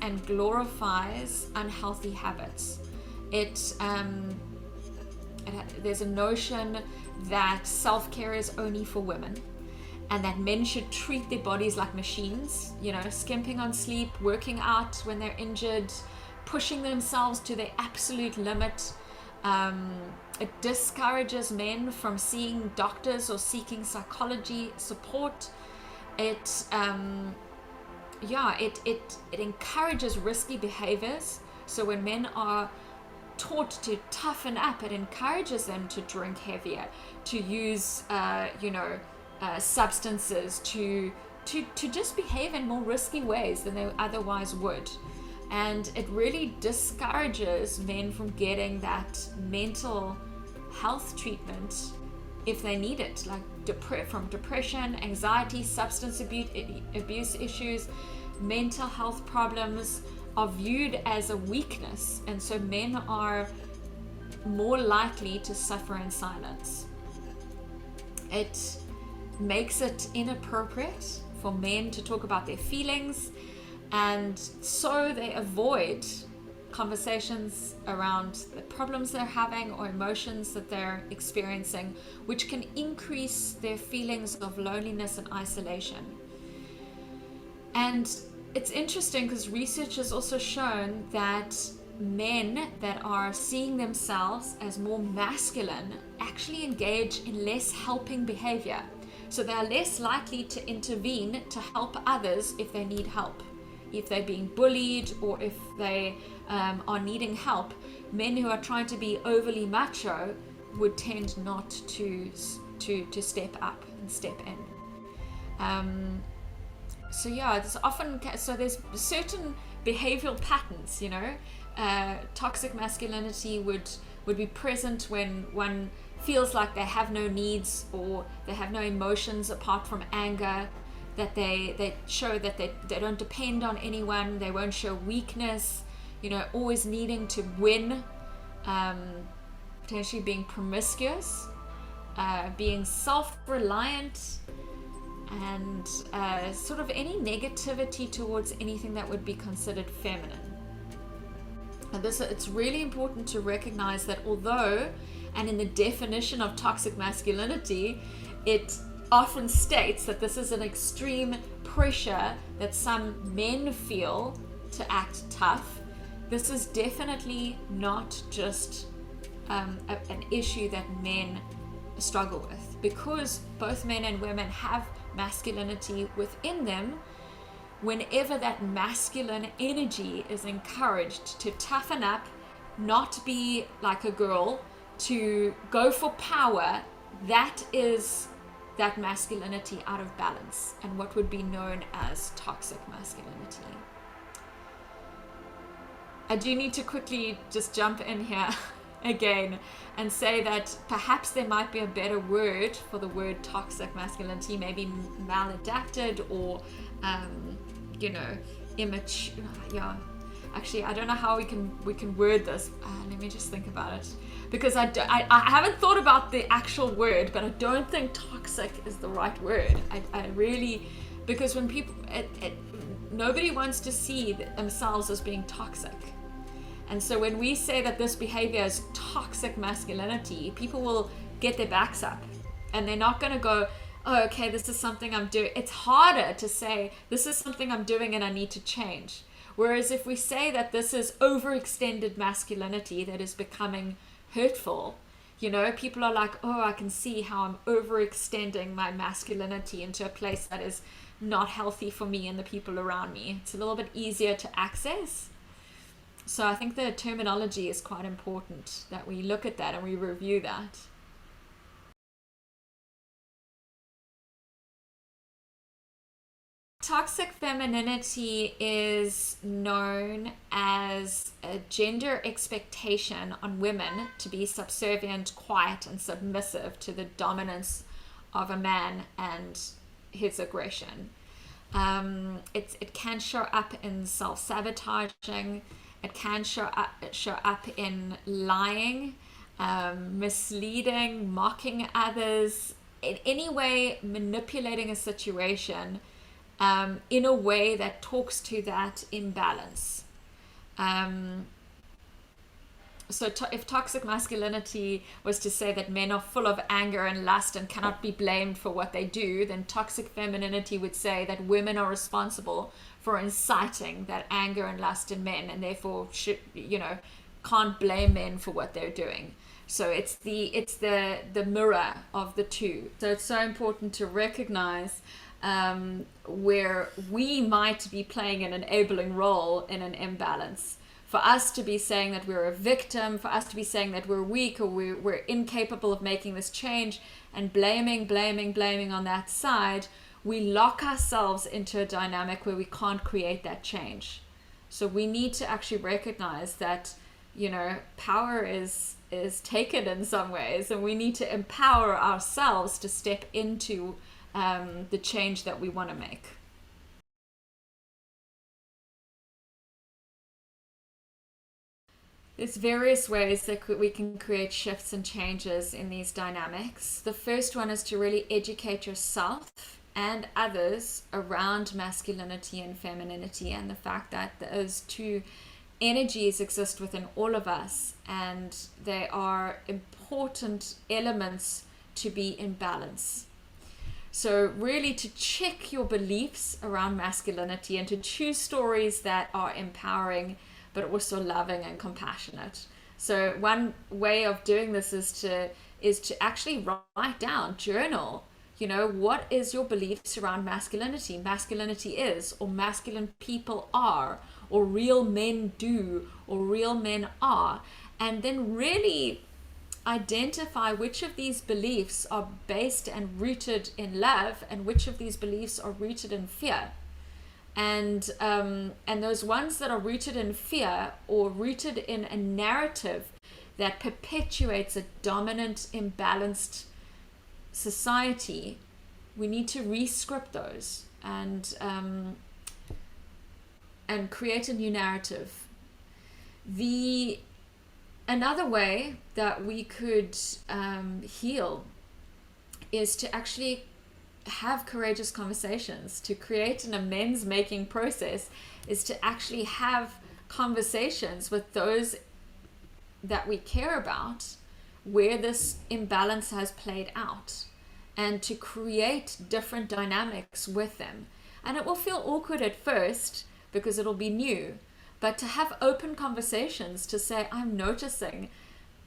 S3: and glorifies unhealthy habits. There's a notion that self-care is only for women, and that men should treat their bodies like machines, skimping on sleep, working out when they're injured, pushing themselves to their absolute limit. It discourages men from seeing doctors or seeking psychology support. It encourages risky behaviors. So when men are taught to toughen up, it encourages them to drink heavier, to use substances, to just behave in more risky ways than they otherwise would. And it really discourages men from getting that mental health treatment if they need it, like from depression, anxiety, substance abuse issues. Mental health problems are viewed as a weakness, and so men are more likely to suffer in silence. It makes it inappropriate for men to talk about their feelings, and so they avoid conversations around the problems they're having or emotions that they're experiencing, which can increase their feelings of loneliness and isolation. And it's interesting because research has also shown that men that are seeing themselves as more masculine actually engage in less helping behavior. So they are less likely to intervene to help others if they need help. If they're being bullied or if they are needing help, men who are trying to be overly macho would tend not to step up and step in. There's certain behavioral patterns, toxic masculinity would be present when one feels like they have no needs or they have no emotions apart from anger. that they show that they don't depend on anyone, they won't show weakness, always needing to win, potentially being promiscuous, being self-reliant, and sort of any negativity towards anything that would be considered feminine. And it's really important to recognize that although, and in the definition of toxic masculinity, it often states that this is an extreme pressure that some men feel to act tough, this is definitely not just an issue that men struggle with, because both men and women have masculinity within them. Whenever that masculine energy is encouraged to toughen up, not be like a girl, to go for power, that is that masculinity out of balance and what would be known as toxic masculinity. I do need to quickly just jump in here again and say that perhaps there might be a better word for the word toxic masculinity, maybe maladapted or immature. Yeah, actually I don't know how we can word this. Let me just think about it, because I haven't thought about the actual word, but I don't think toxic is the right word. I really, because when people nobody wants to see themselves as being toxic. And so when we say that this behavior is toxic masculinity, people will get their backs up and they're not going to go, oh, okay, this is something I'm doing. It's harder to say, this is something I'm doing and I need to change. Whereas if we say that this is overextended masculinity that is becoming hurtful, people are like, oh, I can see how I'm overextending my masculinity into a place that is not healthy for me and the people around me. It's a little bit easier to access. So I think the terminology is quite important, that we look at that and we review that. Toxic femininity is known as a gender expectation on women to be subservient, quiet, and submissive to the dominance of a man and his aggression. It can show up in self-sabotaging. It can show up in lying, misleading, mocking others, in any way manipulating a situation in a way that talks to that imbalance. So if toxic masculinity was to say that men are full of anger and lust and cannot be blamed for what they do, then toxic femininity would say that women are responsible for inciting that anger and lust in men, and therefore can't blame men for what they're doing. So it's the mirror of the two. So it's so important to recognize where we might be playing an enabling role in an imbalance. For us to be saying that we're a victim, for us to be saying that we're weak or we're incapable of making this change, and blaming on that side, we lock ourselves into a dynamic where we can't create that change. So we need to actually recognize that, power is taken in some ways, and we need to empower ourselves to step into the change that we want to make. There's various ways that we can create shifts and changes in these dynamics. The first one is to really educate yourself and others around masculinity and femininity, and the fact that those two energies exist within all of us, and they are important elements to be in balance. So really to check your beliefs around masculinity and to choose stories that are empowering but also loving and compassionate. So one way of doing this is to actually write down, journal, what is your beliefs around masculinity? Masculinity is, or masculine people are, or real men do, or real men are. And then really identify which of these beliefs are based and rooted in love and which of these beliefs are rooted in fear. And those ones that are rooted in fear or rooted in a narrative that perpetuates a dominant, imbalanced society, we need to re-script those and create a new narrative. Another way that we could heal is to actually have courageous conversations. To create an amends making process is to actually have conversations with those that we care about where this imbalance has played out, and to create different dynamics with them. And it will feel awkward at first because it'll be new, but to have open conversations to say, I'm noticing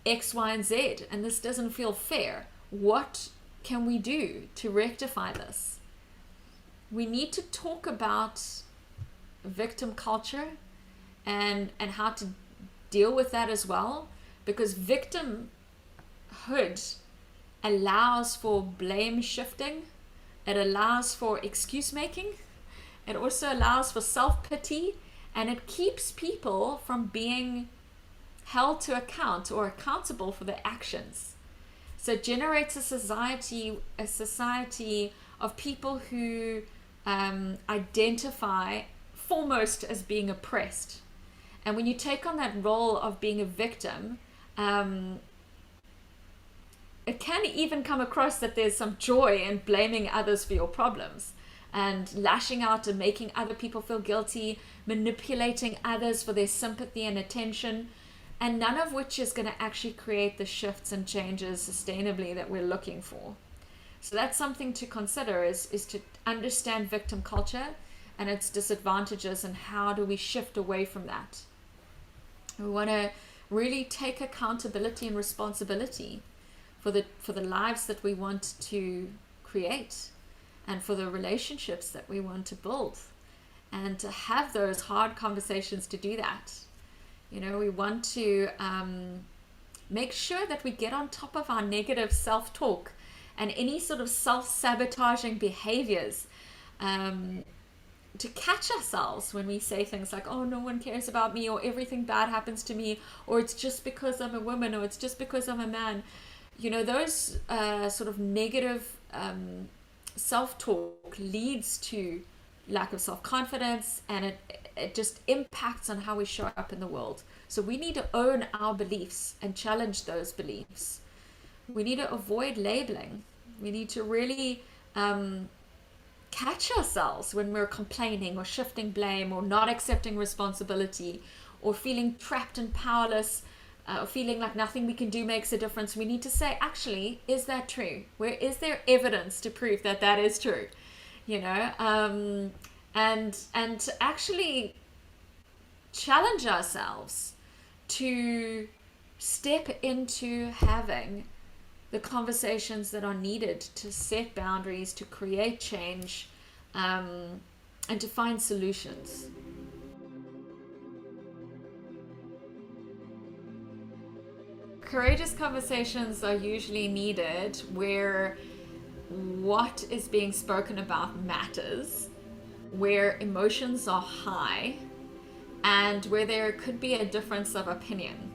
S3: X, Y, and Z, and this doesn't feel fair. What can we do to rectify this? We need to talk about victim culture and how to deal with that as well, because victimhood allows for blame shifting. It allows for excuse making. It also allows for self-pity, and it keeps people from being held to account or accountable for their actions. So it generates a society of people who identify foremost as being oppressed. And when you take on that role of being a victim, it can even come across that there's some joy in blaming others for your problems and lashing out and making other people feel guilty, manipulating others for their sympathy and attention, and none of which is going to actually create the shifts and changes sustainably that we're looking for. So that's something to consider, is to understand victim culture and its disadvantages, and how do we shift away from that. We want to really take accountability and responsibility for the lives that we want to create, and for the relationships that we want to build, and to have those hard conversations to do that. We want to make sure that we get on top of our negative self-talk and any sort of self-sabotaging behaviors, to catch ourselves when we say things like, oh, no one cares about me, or everything bad happens to me, or it's just because I'm a woman, or it's just because I'm a man. Those sort of negative self-talk leads to lack of self-confidence, and it just impacts on how we show up in the world. So we need to own our beliefs and challenge those beliefs. We need to avoid labeling. We need to really catch ourselves when we're complaining or shifting blame or not accepting responsibility or feeling trapped and powerless, or feeling like nothing we can do makes a difference. We need to say, actually, is that true? Where is there evidence to prove that that is true? And to actually challenge ourselves to step into having the conversations that are needed to set boundaries, to create change, and to find solutions. Courageous conversations are usually needed where what is being spoken about matters, where emotions are high, and where there could be a difference of opinion.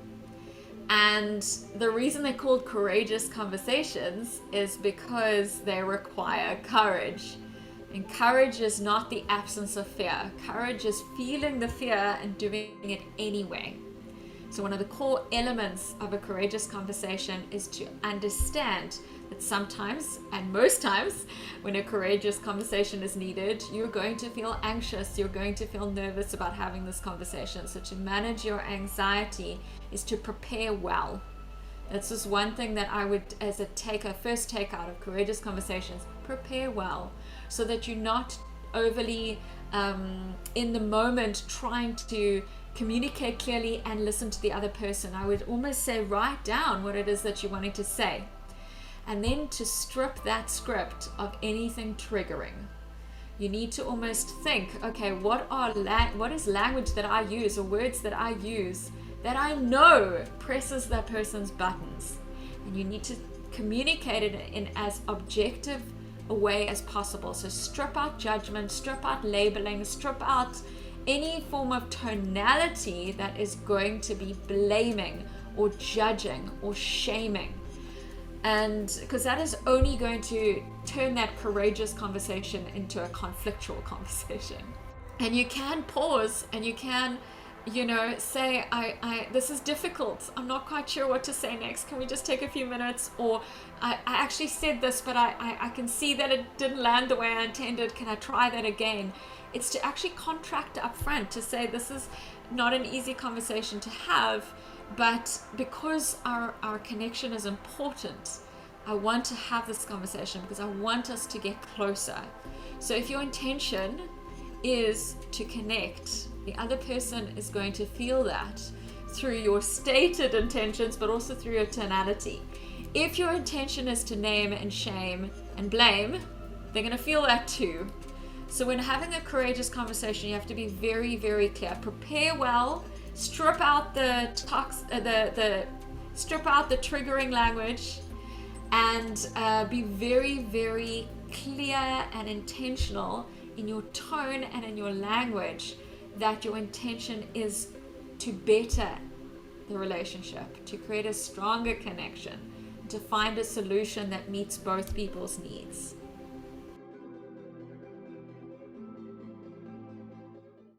S3: And the reason they're called courageous conversations is because they require courage. And courage is not the absence of fear. Courage is feeling the fear and doing it anyway. So one of the core elements of a courageous conversation is to understand that sometimes, and most times, when a courageous conversation is needed, you're going to feel anxious, you're going to feel nervous about having this conversation. So to manage your anxiety is to prepare well. That's just one thing that I would, as a first take out of courageous conversations, prepare well, so that you're not overly in the moment trying to communicate clearly and listen to the other person. I would almost say write down what it is that you're wanting to say, and then to strip that script of anything triggering. You need to almost think, okay, what is language that I use or words that I use that I know presses that person's buttons, and you need to communicate it in as objective a way as possible. So strip out judgment, strip out labeling, strip out any form of tonality that is going to be blaming or judging or shaming. And because that is only going to turn that courageous conversation into a conflictual conversation. And you can pause and you can, say, I this is difficult. I'm not quite sure what to say next. Can we just take a few minutes? Or I actually said this, but I can see that it didn't land the way I intended. Can I try that again? It's to actually contract up front to say, this is not an easy conversation to have, but because our connection is important, I want to have this conversation because I want us to get closer. So if your intention is to connect, the other person is going to feel that through your stated intentions, but also through your tonality. If your intention is to name and shame and blame, they're going to feel that too. So when having a courageous conversation, you have to be very, very clear. Prepare well. Strip out the triggering language, and be very, very clear and intentional in your tone and in your language that your intention is to better the relationship, to create a stronger connection, to find a solution that meets both people's needs.